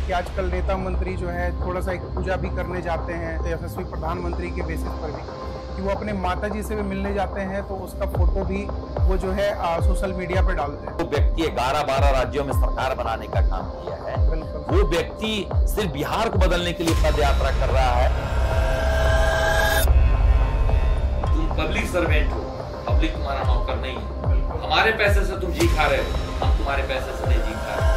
कि आजकल नेता मंत्री जो है थोड़ा सा एक पूजा भी करने जाते हैं, तो यशस्वी प्रधानमंत्री के बेसिस पर भी कि वो अपने माता जी से भी मिलने जाते हैं, तो उसका फोटो भी वो जो है सोशल मीडिया पे डालते हैं। वो व्यक्ति 11-12 राज्यों में सरकार बनाने का काम किया है। बिल्कुल। वो व्यक्ति सिर्फ बिहार को बदलने के लिए पद यात्रा कर रहा है। तुम पब्लिक सर्वेंट हो, पब्लिक तुम्हारा नौकर नहीं है। हमारे पैसे से तुम जी खा रहे हो, हम तुम्हारे पैसे से नहीं जी खा रहे।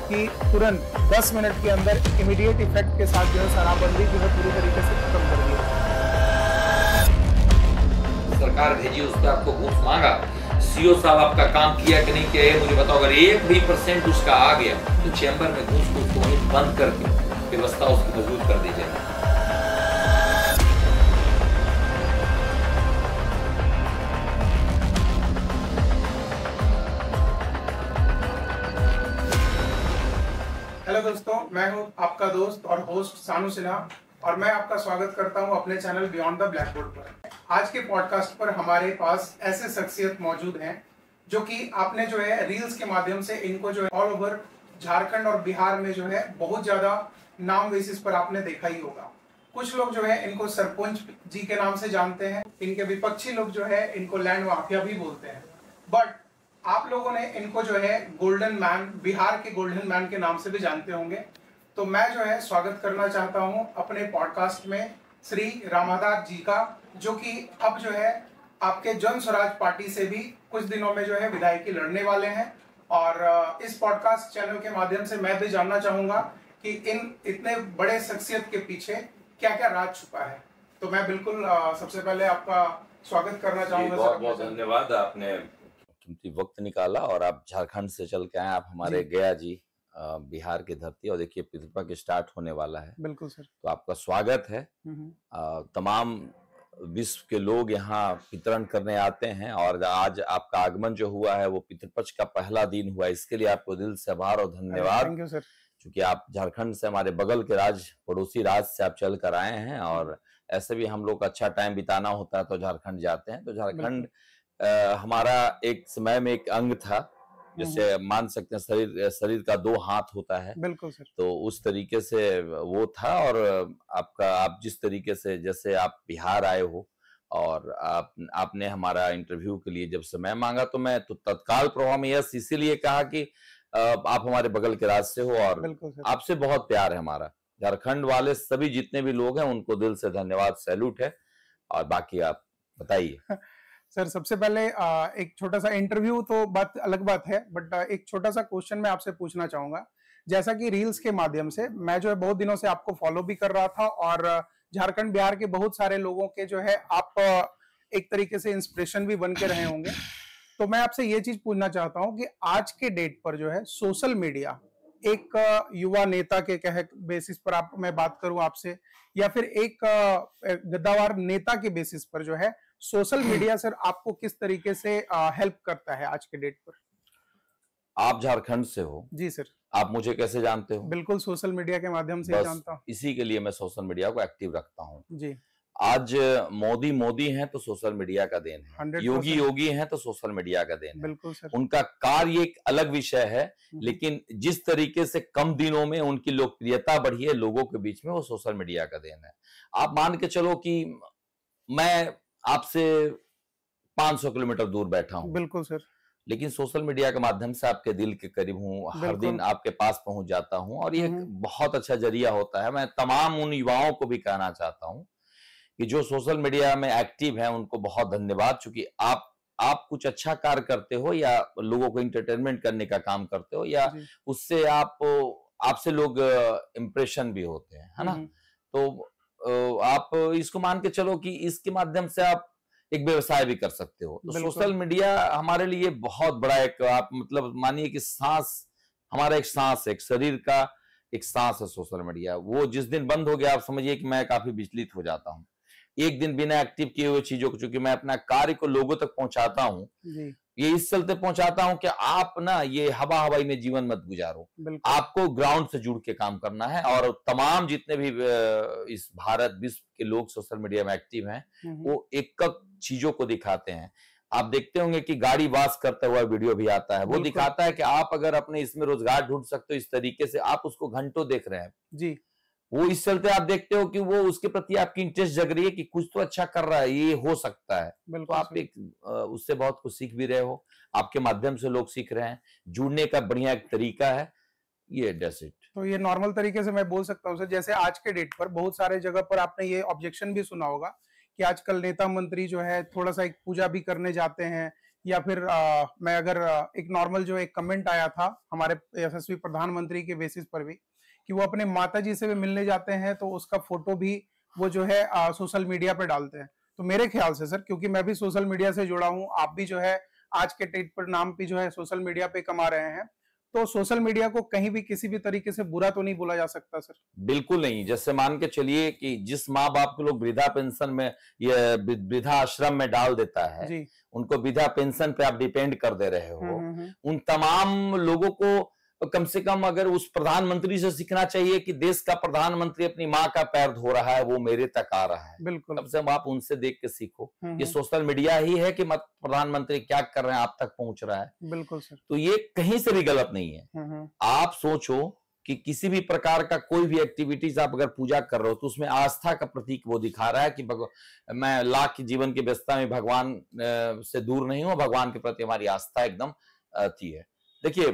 कि तुरंत 10 मिनट के अंदर इमीडिएट इफेक्ट के साथ जो है शराबबंदी जो है पूरी तरीके से खत्म कर दिया। सरकार भेजी, उसका आपको घूस मांगा, सीओ साहब आपका काम किया कि नहीं किया ये मुझे बताओ। अगर 1% उसका आ गया तो चैम्बर में घूस को उसको वहीं बंद करके व्यवस्था उसकी मजबूत कर दी जाएगी। हेलो दोस्तों, मैं हूं आपका दोस्त और होस्ट सानू सिन्हा और मैं आपका स्वागत करता हूं अपने channel beyond the black board पर। आज के पॉडकास्ट पर हमारे पास ऐसे शख्सियत मौजूद हैं जो कि आपने जो है रील्स के माध्यम से इनको जो है ऑल ओवर झारखंड और बिहार में जो है बहुत ज्यादा नाम बेसिस पर आपने देखा ही होगा। कुछ लोग जो है इनको सरपंच जी के नाम से जानते हैं, इनके विपक्षी लोग जो है इनको लैंड माफिया भी बोलते हैं, बट आप लोगों ने इनको जो है गोल्डन मैन, बिहार के गोल्डन मैन के नाम से भी जानते होंगे। तो मैं जो है स्वागत करना चाहता हूं अपने पॉडकास्ट में श्री रामादास जी का, जो कि अब जो है आपके जन स्वराज पार्टी से भी कुछ दिनों में जो है विधायकी लड़ने वाले हैं। और इस पॉडकास्ट चैनल के माध्यम से मैं भी जानना चाहूंगा कि इन इतने बड़े शख्सियत के पीछे क्या क्या राज छुपा है। तो मैं बिल्कुल सबसे पहले आपका स्वागत करना चाहूंगा। बहुत बहुत धन्यवाद, आपने कीमती वक्त निकाला और आप झारखंड से चल के आए। आप हमारे गया जी, बिहार की धरती, और देखिए पितृपा के स्टार्ट होने वाला है। बिल्कुल सर। तो आपका स्वागत है। तमाम विश्व के लोग यहाँ वितरण करने आते हैं और आज आपका आगमन जो हुआ है वो पितृपक्ष का पहला दिन हुआ, इसके लिए आपको दिल से आभार और धन्यवाद। Thank you sir. क्योंकि आप झारखंड से, हमारे बगल के पड़ोसी राज्य से आप चल कर आए हैं, और ऐसे भी हम लोग अच्छा टाइम बिताना होता है तो झारखंड जाते हैं। तो झारखंड हमारा एक समय में एक अंग था, जैसे मान सकते हैं शरीर का 2 हाथ होता है। बिल्कुल सर। तो उस तरीके से वो था। और आप जिस तरीके से, जैसे आप बिहार आए हो और आपने हमारा इंटरव्यू के लिए जब समय मांगा, तो मैं तो तत्काल प्रभाव में यस इसीलिए कहा कि आप हमारे बगल के राज्य से हो और आपसे बहुत प्यार है हमारा। झारखंड वाले सभी जितने भी लोग हैं उनको दिल से धन्यवाद, सैल्यूट है। और बाकी आप बताइए। सर सबसे पहले एक छोटा सा इंटरव्यू तो बात अलग बात है, बट एक छोटा सा क्वेश्चन मैं आपसे पूछना चाहूंगा। जैसा कि रील्स के माध्यम से मैं जो है बहुत दिनों से आपको फॉलो भी कर रहा था और झारखंड बिहार के बहुत सारे लोगों के जो है आप एक तरीके से इंस्पिरेशन भी बन के रहे होंगे। तो मैं आपसे ये चीज पूछना चाहता हूँ कि आज के डेट पर जो है सोशल मीडिया एक युवा नेता के कहे बेसिस पर आप मैं बात करूं आपसे, या फिर एक गद्दावर नेता के बेसिस पर जो है सोशल मीडिया सर आपको किस तरीके से हेल्प करता है आज के डेट पर? आप झारखंड से हो? जी सर। आप मुझे कैसे जानते हो? बिल्कुल सोशल मीडिया के माध्यम से जानता हूं। इसी के लिए मैं सोशल मीडिया को एक्टिव रखता हूं। जी। आज मोदी हैं तो सोशल मीडिया का देन है, योगी हैं तो सोशल मीडिया का देन है। बिल्कुल सर। उनका कार्य एक अलग विषय है, लेकिन जिस तरीके से कम दिनों में उनकी लोकप्रियता बढ़ी है लोगों के बीच में, वो सोशल मीडिया का देन है। आप मान के चलो कि मैं आपसे 500 किलोमीटर दूर बैठा हूं। बिल्कुल सर। लेकिन सोशल मीडिया के माध्यम से आपके दिल के करीब हूँ, हर दिन आपके पास पहुंच जाता हूं, और ये बहुत अच्छा जरिया होता है। मैं तमाम उन युवाओं को भी कहना चाहता हूं कि जो सोशल मीडिया में एक्टिव हैं उनको बहुत धन्यवाद, क्योंकि आप कुछ अच्छा कार्य करते हो या लोगों को एंटरटेनमेंट करने का काम करते हो, या उससे आपसे लोग इम्प्रेशन भी होते हैं, है ना। तो आप इसको मान के चलो कि इसके माध्यम से आप एक व्यवसाय भी कर सकते हो। तो सोशल मीडिया हमारे लिए बहुत बड़ा एक, आप मतलब मानिए कि सांस, हमारा एक सांस है, एक शरीर का एक सांस है सोशल मीडिया। वो जिस दिन बंद हो गया, आप समझिए कि मैं काफी विचलित हो जाता हूँ। एक दिन बिना एक्टिव किए हुए चीजों को, चूंकि मैं अपना कार्य को लोगों तक पहुंचाता हूँ, ये इस चलते पहुंचाता हूं कि आप ना ये हवाई में जीवन मत गुजारो, आपको ग्राउंड से जुड़ के काम करना है। और तमाम जितने भी इस भारत विश्व के लोग सोशल मीडिया में एक्टिव हैं, वो एक चीजों को दिखाते हैं। आप देखते होंगे कि गाड़ी वाश करता हुआ वीडियो भी आता है, वो दिखाता है कि आप अगर अपने इसमें रोजगार ढूंढ सकते हो इस तरीके से, आप उसको घंटों देख रहे हैं जी। वो इस चलते आप देखते हो कि वो उसके प्रति आपकी इंटरेस्ट जग रही है कि कुछ तो अच्छा कर रहा है, ये हो सकता है। तो आप एक उससे बहुत कुछ सीख भी रहे हो, आपके माध्यम से लोग सीख रहे हैं, जुड़ने का बढ़िया एक तरीका है ये। That's it. तो ये नॉर्मल तरीके से मैं बोल सकता हूँ सर, जैसे आज के डेट पर बहुत सारे जगह पर आपने ये ऑब्जेक्शन भी सुना होगा कि आजकल नेता मंत्री जो है थोड़ा सा एक पूजा भी करने जाते हैं, या फिर मैं अगर एक नॉर्मल जो एक कमेंट आया था हमारे यशस्वी प्रधानमंत्री के बेसिस पर भी कि वो अपने माता जी से भी मिलने जाते हैं, तो उसका फोटो भी वो जो है सोशल मीडिया पे डालते हैं। तो मेरे ख्याल से सर, क्योंकि मैं भी सोशल मीडिया से जुड़ा हूँ, आप भी जो है आज के डेट पर नाम भी जो है सोशल मीडिया पे कमा रहे हैं, तो सोशल मीडिया को कहीं भी किसी भी तरीके से बुरा तो नहीं बोला जा सकता सर? बिल्कुल नहीं। जैसे मान के चलिए कि जिस माँ बाप को लोग वृद्धा पेंशन में या वृद्धा आश्रम में डाल देता है जी। उनको वृद्धा पेंशन पे आप डिपेंड कर दे रहे हो, उन तमाम लोगों को कम से कम अगर उस प्रधानमंत्री से सीखना चाहिए कि देश का प्रधानमंत्री अपनी माँ का पैर धो रहा है, वो मेरे तक आ रहा है। बिल्कुल। कम से कम आप उनसे देख के सीखो। ये सोशल मीडिया ही है कि मत प्रधानमंत्री क्या कर रहे हैं आप तक पहुंच रहा है। बिल्कुल सर। तो ये कहीं से भी गलत नहीं है। आप सोचो कि किसी भी प्रकार का कोई भी एक्टिविटीज आप अगर पूजा कर रहे हो तो उसमें आस्था का प्रतीक वो दिखा रहा है कि मैं लाख की जीवन की व्यस्तता में भगवान से दूर नहीं हूं, भगवान के प्रति हमारी आस्था एकदम थी है। देखिए,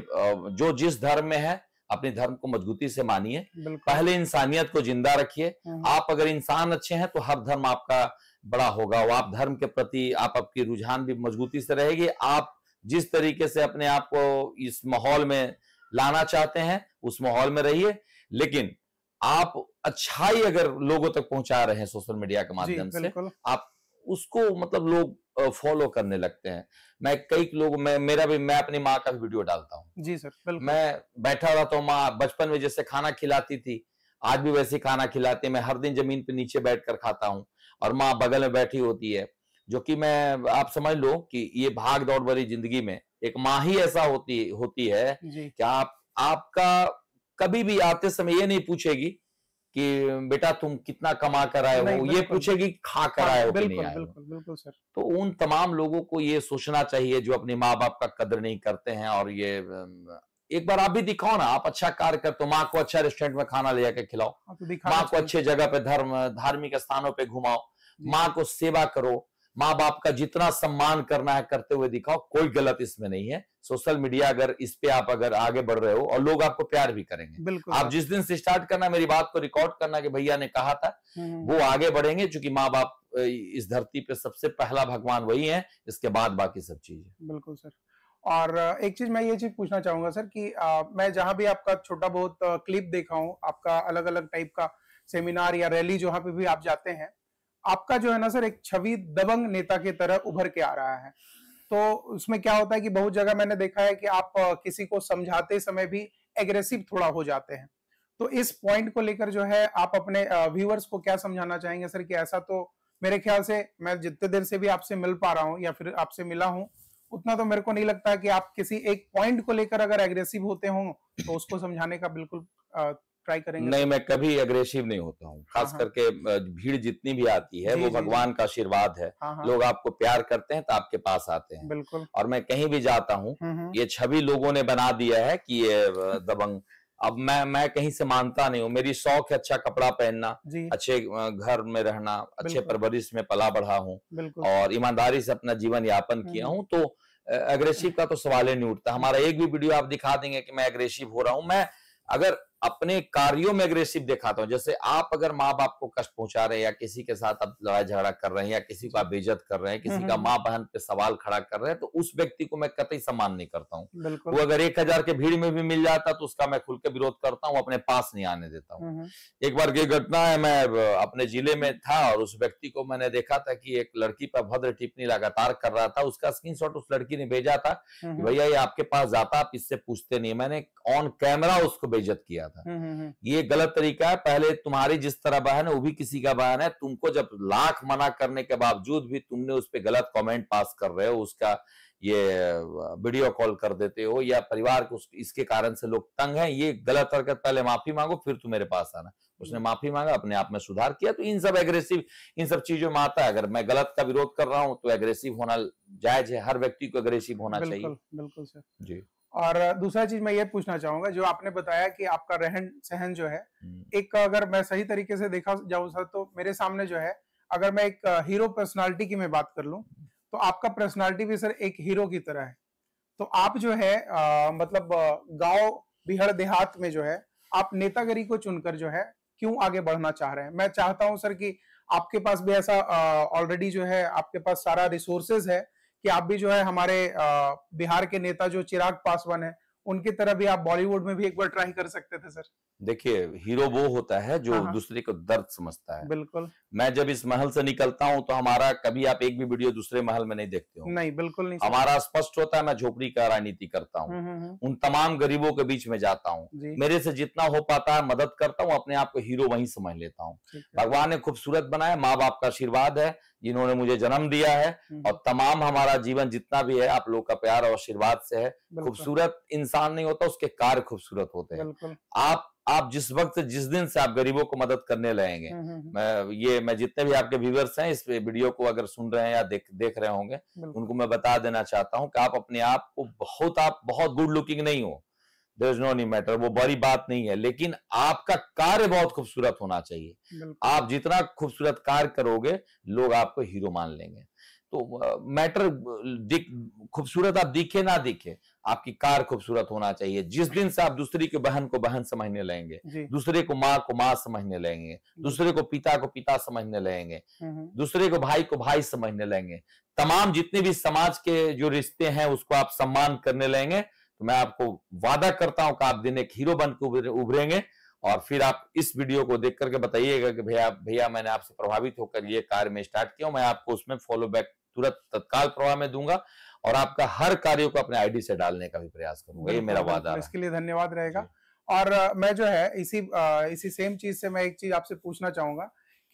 जो जिस धर्म में है अपने धर्म को मजबूती से मानिए, पहले इंसानियत को जिंदा रखिए। आप अगर इंसान अच्छे हैं तो हर धर्म आपका बड़ा होगा, आप धर्म के प्रति आपकी रुझान भी मजबूती से रहेगी। आप जिस तरीके से अपने आप को इस माहौल में लाना चाहते हैं उस माहौल में रहिए, लेकिन आप अच्छाई अगर लोगों तक पहुंचा रहे हैं सोशल मीडिया के माध्यम से, आप उसको मतलब लोग फॉलो करने लगते हैं। मैं कई लोग मैं अपनी माँ का भी वीडियो डालता हूँ। जी सर, बिल्कुल। मैं बैठा रहता हूँ, माँ बचपन में जैसे खाना खिलाती थी आज भी वैसे खाना खिलाती है। मैं हर दिन जमीन पे नीचे बैठकर खाता हूँ और माँ बगल में बैठी होती है, जो कि मैं आप समझ लो कि ये भाग दौड़ भरी जिंदगी में एक माँ ही ऐसा होती है कि आपका कभी भी आते समय ये नहीं पूछेगी कि बेटा तुम कितना कमा कर आए हो, ये पूछेगी खा कर आए हो कि नहीं आए हो। बिल्कुल सर। तो उन तमाम लोगों को ये सोचना चाहिए जो अपने माँ बाप का कदर नहीं करते हैं। और ये एक बार आप भी दिखाओ ना, आप अच्छा कार्य करते हो, माँ को अच्छा रेस्टोरेंट में खाना ले जाकर खिलाओ, माँ को अच्छे जगह पे धार्मिक स्थानों पे घुमाओ, माँ को सेवा करो, माँ बाप का जितना सम्मान करना है करते हुए दिखाओ। कोई गलत इसमें नहीं है। सोशल मीडिया अगर इस पे आप अगर आगे बढ़ रहे हो और लोग आपको प्यार भी करेंगे। आप जिस दिन से स्टार्ट करना मेरी बात को रिकॉर्ड करना कि भैया ने कहा था, वो आगे बढ़ेंगे, क्योंकि माँ बाप इस धरती पे सबसे पहला भगवान वही है, इसके बाद बाकी सब चीजें। बिल्कुल सर। और एक चीज मैं ये चीज पूछना चाहूंगा सर कि मैं जहां भी आपका छोटा बहुत क्लिप देखा हूं, आपका अलग अलग टाइप का सेमिनार या रैली जहां पे भी आप जाते हैं, आपका जो है ना सर एक छवि दबंग नेता की तरह उभर के आ रहा है। तो उसमें क्या होता है कि बहुत जगह मैंने देखा है कि आप किसी को समझाते समय भी एग्रेसिव थोड़ा हो जाते हैं। तो इस पॉइंट को लेकर जो है आप अपने व्यूअर्स को क्या समझाना चाहेंगे सर कि ऐसा तो मेरे ख्याल से मैं जितने देर से भी आपसे मिल पा रहा हूं या फिर आपसे मिला हूं, उतना तो मेरे को नहीं लगता कि आप किसी एक पॉइंट को लेकर अगर एग्रेसिव होते हो तो उसको समझाने का बिल्कुल ट्राई करेंगे। नहीं, मैं कभी एग्रेसिव नहीं होता हूँ। खास करके भीड़ जितनी भी आती है वो भगवान का आशीर्वाद है। लोग आपको प्यार करते हैं तो आपके पास आते हैं। बिल्कुल। और मैं कहीं भी जाता हूँ, ये छवि लोगों ने बना दिया है कि ये दबंग। अब मैं कहीं से मानता नहीं हूँ। मेरी शौक है अच्छा कपड़ा पहनना, अच्छे घर में रहना, अच्छे परवरिश में पला बढ़ा हूँ और ईमानदारी से अपना जीवन यापन किया हूँ। तो एग्रेसिव का तो सवाल ही नहीं उठता। हमारा एक भी वीडियो आप दिखा देंगे कि मैं एग्रेसिव हो रहा हूँ। मैं अगर अपने कार्यों में एग्रेसिव दिखाता हूं, जैसे आप अगर माँ बाप को कष्ट पहुंचा रहे हैं या किसी के साथ आप लड़ाई झगड़ा कर रहे हैं या किसी को आप बेइज्जत कर रहे हैं, किसी का माँ बहन पे सवाल खड़ा कर रहे हैं, तो उस व्यक्ति को मैं कतई सम्मान नहीं करता हूं। वो अगर 1000 के भीड़ में भी मिल जाता तो उसका मैं खुल के विरोध करता हूं, अपने पास नहीं आने देता हूं। एक बार की घटना है, मैं अपने जिले में था और उस व्यक्ति को मैंने देखा था कि एक लड़की पर भद्र टिप्पणी लगातार कर रहा था। उसका स्क्रीनशॉट उस लड़की ने भेजा था कि भैया ये आपके पास जाता, आप इससे पूछते नहीं। मैंने ऑन कैमरा उसको बेइज्जत किया था। ये गलत तरीका है। पहले तुम्हारी जिस तरह बहन है वो भी किसी का बहन है। तुमको जब लाख मना करने के बावजूद भी तुमने उस पर गलत कमेंट पास कर रहे हो, उसका ये वीडियो कॉल कर देते हो, या परिवार को इसके कारण से लोग तंग हैं, ये गलत हरकत, पहले माफी मांगो फिर तू मेरे पास आना। उसने माफी मांगा, अपने आप में सुधार किया। तो इन सब चीजों में आता है। अगर मैं गलत का विरोध कर रहा हूं तो एग्रेसिव होना जायज है, हर व्यक्ति को एग्रेसिव होना चाहिए। बिल्कुल सर जी। और दूसरा चीज मैं ये पूछना चाहूंगा, जो आपने बताया कि आपका रहन सहन जो है एक, अगर मैं सही तरीके से देखा जाऊं सर, तो मेरे सामने जो है, अगर मैं एक हीरो पर्सनालिटी की मैं बात कर लूं, तो आपका पर्सनालिटी भी सर एक हीरो की तरह है। तो आप जो है मतलब गांव बिहड़ देहात में जो है आप नेतागिरी को चुनकर जो है क्यों आगे बढ़ना चाह रहे हैं? मैं चाहता हूं सर कि आपके पास भी ऐसा ऑलरेडी जो है आपके पास सारा रिसोर्सेज है कि आप भी जो है हमारे बिहार के नेता जो चिराग पासवान है उनकी तरह भी आप बॉलीवुड में भी एक बार ट्राई कर सकते थे सर। देखिए, हीरो वो होता है जो दूसरे को दर्द समझता है। बिल्कुल। मैं जब इस महल से निकलता हूं तो हमारा कभी आप एक भी वीडियो दूसरे महल में नहीं देखते हो। नहीं, बिल्कुल नहीं। हमारा स्पष्ट होता है, मैं झोपड़ी का राजनीति करता हूं, उन तमाम गरीबों के बीच में जाता हूं, मेरे से जितना हो पाता है मदद करता हूं, अपने आप को हीरो वहीं समझ लेता हूं। भगवान ने खूबसूरत बनाया, माँ बाप का आशीर्वाद है जिन्होंने मुझे जन्म दिया है, और तमाम हमारा जीवन जितना भी है आप लोग का प्यार और आशीर्वाद से है। खूबसूरत इंसान नहीं होता, उसके कार्य खूबसूरत होते हैं। आप जिस वक्त जिस दिन से आप गरीबों को मदद करने लगेंगे, मैं जितने भी आपके व्यूअर्स हैं इस वीडियो को अगर सुन रहे हैं या देख रहे होंगे, उनको मैं बता देना चाहता हूं कि आप अपने आप को आप बहुत गुड लुकिंग नहीं हो, there is no any matter, वो बड़ी बात नहीं है, लेकिन आपका कार्य बहुत खूबसूरत होना चाहिए। आप जितना खूबसूरत कार्य करोगे लोग आपको हीरो मान लेंगे। तो मैटर खूबसूरत आप दिखे ना दिखे, आपकी कार खूबसूरत होना चाहिए। जिस दिन से आप दूसरी के बहन को बहन समझने लगेंगे, दूसरे को माँ समझने लगेंगे, दूसरे को पिता समझने लगेंगे, दूसरे को भाई समझने लगेंगे, तमाम जितने भी समाज के जो रिश्ते हैं उसको आप सम्मान करने लगेंगे, तो मैं आपको वादा करता हूं कि आप दिन एक हीरो बन के उभरेंगे। और फिर आप इस वीडियो को देख करके बताइएगा कि भैया मैंने आपसे प्रभावित होकर ये कार्य में स्टार्ट किया। मैं आपको उसमें फॉलो बैक तुरंत तत्काल प्रभाव में दूंगा, और आपका हर कार्य को अपने आईडी से डालने का भी प्रयास करूंगा। ये मेरा वादा है। इसके लिए धन्यवाद रहेगा। और मैं जो है इसी सेम चीज से मैं एक चीज आपसे पूछना चाहूंगा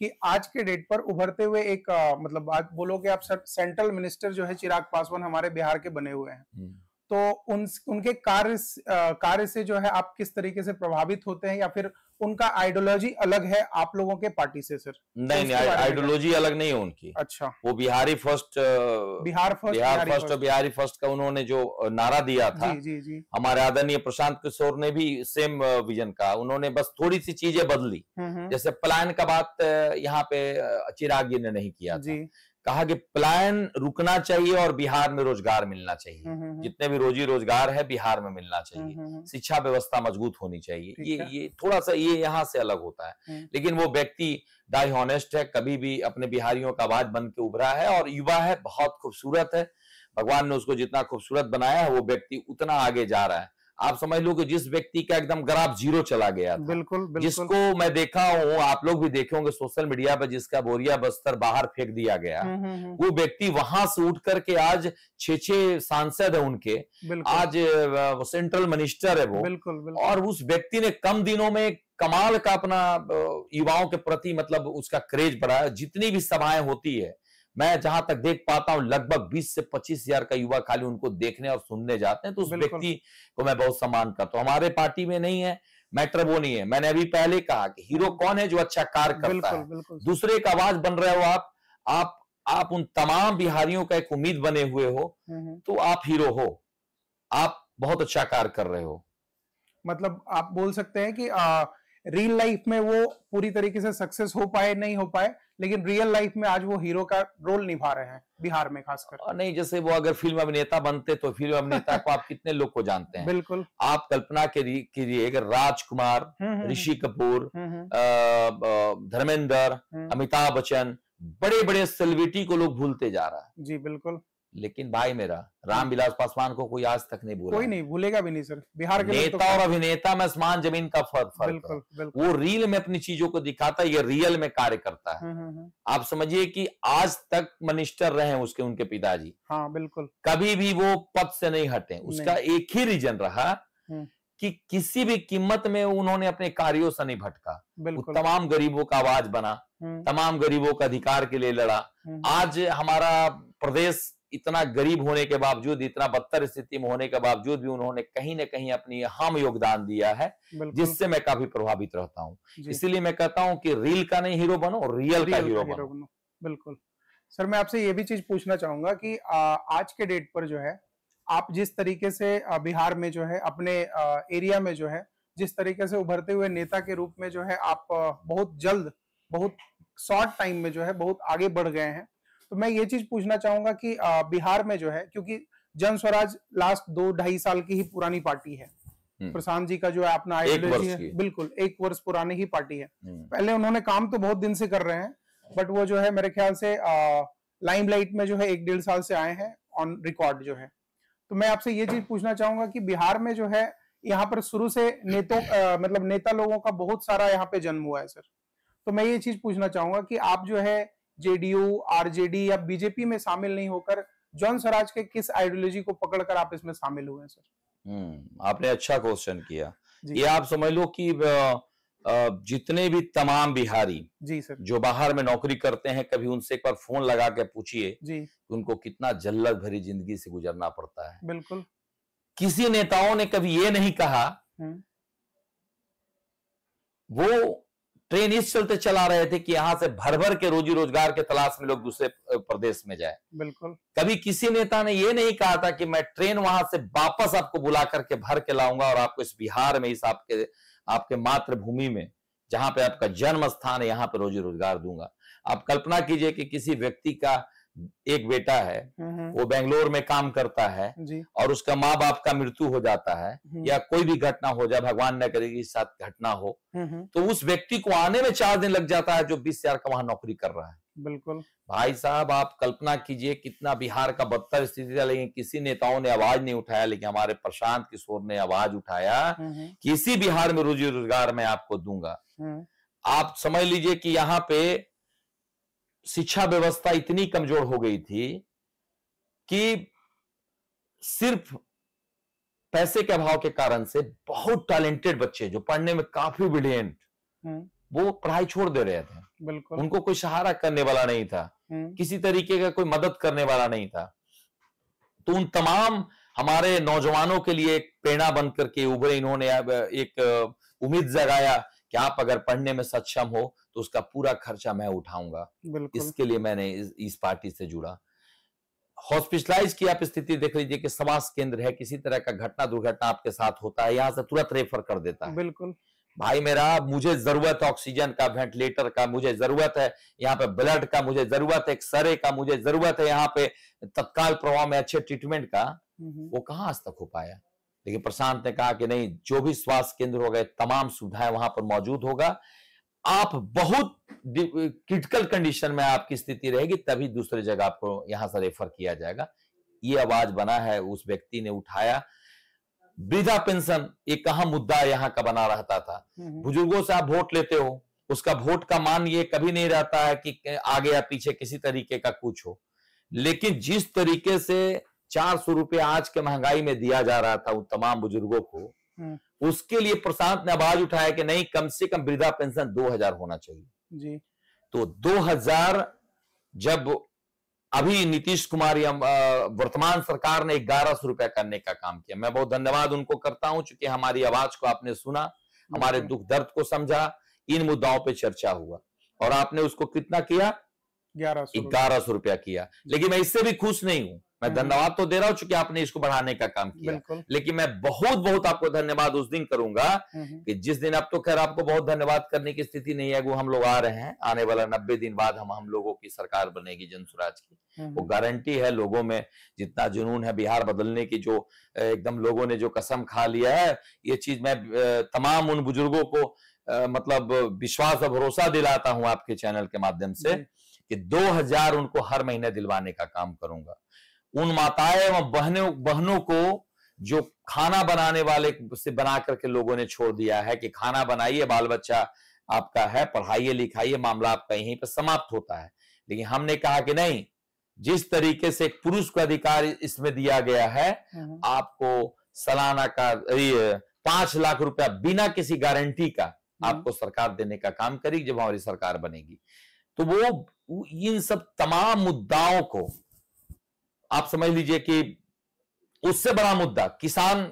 कि आज के डेट पर उभरते हुए एक मतलब आज बोलोगे आप सेंट्रल मिनिस्टर जो है चिराग पासवान हमारे बिहार के बने हुए हैं, तो उनके कार्य से जो है आप किस तरीके से प्रभावित होते हैं, या फिर उनका आइडियोलॉजी अलग है आप लोगों के पार्टी से सर? नहीं, आइडियोलॉजी अलग नहीं है उनकी। अच्छा। वो बिहार फर्स्ट का उन्होंने जो नारा दिया था, जी। हमारे आदरणीय प्रशांत किशोर ने भी सेम विजन का, उन्होंने बस थोड़ी सी चीजें बदली। जैसे पलायन का बात यहाँ पे चिराग जी ने नहीं किया था। कहा कि पलायन रुकना चाहिए और बिहार में रोजगार मिलना चाहिए, जितने भी रोजी रोजगार है बिहार में मिलना चाहिए, शिक्षा व्यवस्था मजबूत होनी चाहिए। ये थोड़ा सा ये यहाँ से अलग होता है, लेकिन वो व्यक्ति डाई हॉनेस्ट है, कभी भी अपने बिहारियों का आवाज बन के उभरा है, और युवा है, बहुत खूबसूरत है। भगवान ने उसको जितना खूबसूरत बनाया है वो व्यक्ति उतना आगे जा रहा है। आप समझ लो कि जिस व्यक्ति का एकदम ग्राफ जीरो चला गया था, बिल्कुल। जिसको मैं देखा हूं, आप लोग भी देखे होंगे सोशल मीडिया पर, जिसका बोरिया बस्तर बाहर फेंक दिया गया, वो व्यक्ति वहां से उठ करके आज 6 सांसद है उनके, आज सेंट्रल मिनिस्टर है वो। बिल्कुल। और उस व्यक्ति ने कम दिनों में कमाल का अपना युवाओं के प्रति मतलब उसका क्रेज बढ़ाया। जितनी भी सभाएं होती है, मैं जहां तक देख पाता हूं लगभग 20 से 25 हजार का युवा खाली उनको देखने और सुनने जाते हैं। तो उस व्यक्ति को मैं बहुत सम्मान करता हूं। हमारे पार्टी में नहीं है, मैटर वो नहीं है। मैंने अभी पहले कहा कि हीरो कौन है? जो अच्छा कार्य करता है, दूसरे का आवाज बन रहे हो आप उन तमाम बिहारियों का एक उम्मीद बने हुए हो, तो आप हीरो हो, आप बहुत अच्छा कार्य कर रहे हो। मतलब आप बोल सकते हैं कि रियल लाइफ में वो पूरी तरीके से सक्सेस हो पाए नहीं हो पाए, लेकिन रियल लाइफ में आज वो हीरो का रोल निभा रहे हैं बिहार में खासकर। नहीं, जैसे वो अगर फिल्म अभिनेता बनते तो फिल्म अभिनेता को आप कितने लोग को जानते हैं? बिल्कुल। आप कल्पना कीजिए अगर राजकुमार, ऋषि कपूर, धर्मेंद्र, अमिताभ बच्चन, बड़े बड़े सेलिब्रिटी को लोग भूलते जा रहा है। जी बिल्कुल। लेकिन भाई मेरा रामविलास पासवान को कोई आज तक नहीं भूला, कोई नहीं भूलेगा भी नहीं सर। बिहार के नेता और अभिनेता में आसमान जमीन का फर्क। बिल्कुल। वो रील में अपनी चीजों को दिखाता है, ये रियल में कार्य करता है। आप समझिए कि आज तक मिनिस्टर रहे उसके उनके पिताजी। हाँ बिल्कुल। कभी भी वो पद से नहीं हटे। उसका एक ही रीजन रहा कि किसी भी कीमत में उन्होंने अपने कार्यों से नहीं भटका। तमाम गरीबों का आवाज बना, तमाम गरीबों का अधिकार के लिए लड़ा। आज हमारा प्रदेश इतना गरीब होने के बावजूद, इतना बदतर स्थिति में होने के बावजूद भी उन्होंने कहीं ना कहीं अपनी अहम योगदान दिया है, जिससे मैं काफी प्रभावित रहता हूँ। इसीलिए मैं कहता हूँ कि रील का नहीं हीरो बनो, रियल का हीरो बनो। बिल्कुल सर, मैं आपसे ये भी चीज पूछना चाहूंगा कि आज के डेट पर जो है आप जिस तरीके से बिहार में जो है अपने एरिया में जो है जिस तरीके से उभरते हुए नेता के रूप में जो है आप बहुत जल्द, बहुत शॉर्ट टाइम में जो है बहुत आगे बढ़ गए हैं, तो मैं ये चीज पूछना चाहूंगा कि बिहार में जो है, क्योंकि जन स्वराज लास्ट 2-2.5 साल की ही पुरानी पार्टी है, प्रशांत जी का जो है अपना आइडियोलॉजी है, बिल्कुल 1 वर्ष पुरानी ही पार्टी है। पहले उन्होंने काम तो बहुत दिन से कर रहे हैं, बट वो जो है मेरे ख्याल से लाइमलाइट में जो है 1-1.5 साल से आए हैं ऑन रिकॉर्ड जो है। तो मैं आपसे ये चीज पूछना चाहूंगा कि बिहार में जो है यहाँ पर शुरू से मतलब नेता लोगों का बहुत सारा यहाँ पे जन्म हुआ है सर। तो मैं ये चीज पूछना चाहूंगा कि आप जो है जेडीयू, आरजेडी या बीजेपी में शामिल नहीं होकर जन स्वराज के किस आइडियोलॉजी को पकड़कर आप इसमें शामिल हुए हैं सर? आपने अच्छा क्वेश्चन किया। ये आप समझ लो कि जितने भी तमाम बिहारी जी सर जो बाहर में नौकरी करते हैं, कभी उनसे एक बार फोन लगा के पूछिए जी उनको कितना जल्लत भरी जिंदगी से गुजरना पड़ता है। बिल्कुल। किसी नेताओं ने कभी ये नहीं कहा, वो ट्रेन इस चलते चला रहे थे कि यहां से भर भर के रोजी रोजगार के तलाश में लोग दूसरे प्रदेश में जाए। बिल्कुल। कभी किसी नेता ने ये नहीं कहा था कि मैं ट्रेन वहां से वापस आपको बुला करके भर के लाऊंगा और आपको इस बिहार में, इस आपके मातृभूमि में जहां पे आपका जन्म स्थान है, यहां पे रोजी रोजगार दूंगा। आप कल्पना कीजिए कि किसी व्यक्ति का एक बेटा है, वो बेंगलोर में काम करता है और उसका माँ बाप का मृत्यु हो जाता है या कोई भी घटना हो जाए, भगवान न करे कि साथ घटना हो, तो उस व्यक्ति को आने में 4 दिन लग जाता है जो 20,000 का वहां नौकरी कर रहा है। बिल्कुल भाई साहब, आप कल्पना कीजिए कितना बिहार का बदतर स्थिति था, लेकिन किसी नेताओं ने आवाज नहीं उठाया। लेकिन हमारे प्रशांत किशोर ने आवाज उठाया कि इसी बिहार में रोजी रोजगार मैं आपको दूंगा। आप समझ लीजिए कि यहाँ पे शिक्षा व्यवस्था इतनी कमजोर हो गई थी कि सिर्फ पैसे के अभाव के कारण से बहुत टैलेंटेड बच्चे जो पढ़ने में काफी ब्रिलियंट, वो पढ़ाई छोड़ दे रहे थे। बिल्कुल। उनको कोई सहारा करने वाला नहीं था, किसी तरीके का कोई मदद करने वाला नहीं था। तो उन तमाम हमारे नौजवानों के लिए एक प्रेरणा बन करके उभरे। इन्होंने एक उम्मीद जगाया कि आप अगर पढ़ने में सक्षम हो तो उसका पूरा खर्चा मैं उठाऊंगा। इसके लिए मैंने इस पार्टी से जुड़ा। हॉस्पिटलाइज की आप स्थिति देख लीजिए कि स्वास्थ्य केंद्र है, किसी तरह का घटना दुर्घटना आपके साथ होता है, यहां से तुरंत रेफर कर देता है। बिल्कुल भाई मेरा, मुझे जरूरत है ऑक्सीजन का, वेंटिलेटर का, मुझे जरूरत है यहाँ पे ब्लड का, मुझे जरूरत है एक्सरे का, मुझे जरूरत है यहाँ पे तत्काल प्रभाव में अच्छे ट्रीटमेंट का, वो कहाँ आज तक हो पाया। लेकिन प्रशांत ने कहा कि नहीं, जो भी स्वास्थ्य केंद्र होगा तमाम सुविधाएं वहां पर मौजूद होगा। आप बहुत क्रिटिकल कंडीशन में आपकी स्थिति रहेगी तभी दूसरी जगह आपको यहां से रेफर किया जाएगा। ये आवाज बना है, उस व्यक्ति ने उठाया। वृद्धा पेंशन एक अहम मुद्दा यहाँ का बना रहता था। बुजुर्गों से आप वोट लेते हो, उसका वोट का मान ये कभी नहीं रहता है कि आगे या पीछे किसी तरीके का कुछ हो, लेकिन जिस तरीके से 400 रुपये आज के महंगाई में दिया जा रहा था उन तमाम बुजुर्गों को, उसके लिए प्रशांत ने आवाज उठाया कि नहीं, कम से कम वृद्धा पेंशन 2000 होना चाहिए जी। तो 2000 जब अभी नीतीश कुमार या वर्तमान सरकार ने 1100 रुपया करने का काम किया, मैं बहुत धन्यवाद उनको करता हूं, क्योंकि हमारी आवाज को आपने सुना, हमारे दुख दर्द को समझा, इन मुद्दाओं पे चर्चा हुआ और आपने उसको कितना किया, 1100 रुपया किया। लेकिन मैं इससे भी खुश नहीं हूं। मैं धन्यवाद तो दे रहा हूं चूंकि आपने इसको बढ़ाने का काम किया, लेकिन मैं बहुत बहुत आपको धन्यवाद उस दिन करूंगा कि जिस दिन, अब तो खैर आपको बहुत धन्यवाद करने की स्थिति नहीं है, वो हम लोग आ रहे हैं, आने वाला 90 दिन बाद हम लोगों की सरकार बनेगी जन स्वराज की, वो गारंटी है। लोगों में जितना जुनून है बिहार बदलने की, जो एकदम लोगों ने जो कसम खा लिया है, ये चीज मैं तमाम उन बुजुर्गों को मतलब विश्वास और भरोसा दिलाता हूं आपके चैनल के माध्यम से कि 2000 उनको हर महीने दिलवाने का काम करूंगा। उन माताएं एवं बहनों को जो खाना बनाने वाले से बना करके लोगों ने छोड़ दिया है कि खाना बनाइए, बाल बच्चा आपका है, पढ़ाइए लिखाइए, मामला आपका यहीं पर समाप्त होता है। लेकिन हमने कहा कि नहीं, जिस तरीके से एक पुरुष को अधिकार इसमें दिया गया है, आपको सालाना का 5 लाख रुपया बिना किसी गारंटी का आपको सरकार देने का काम करेगी जब हमारी सरकार बनेगी। तो वो इन सब तमाम मुद्दाओं को आप समझ लीजिए कि उससे बड़ा मुद्दा किसान,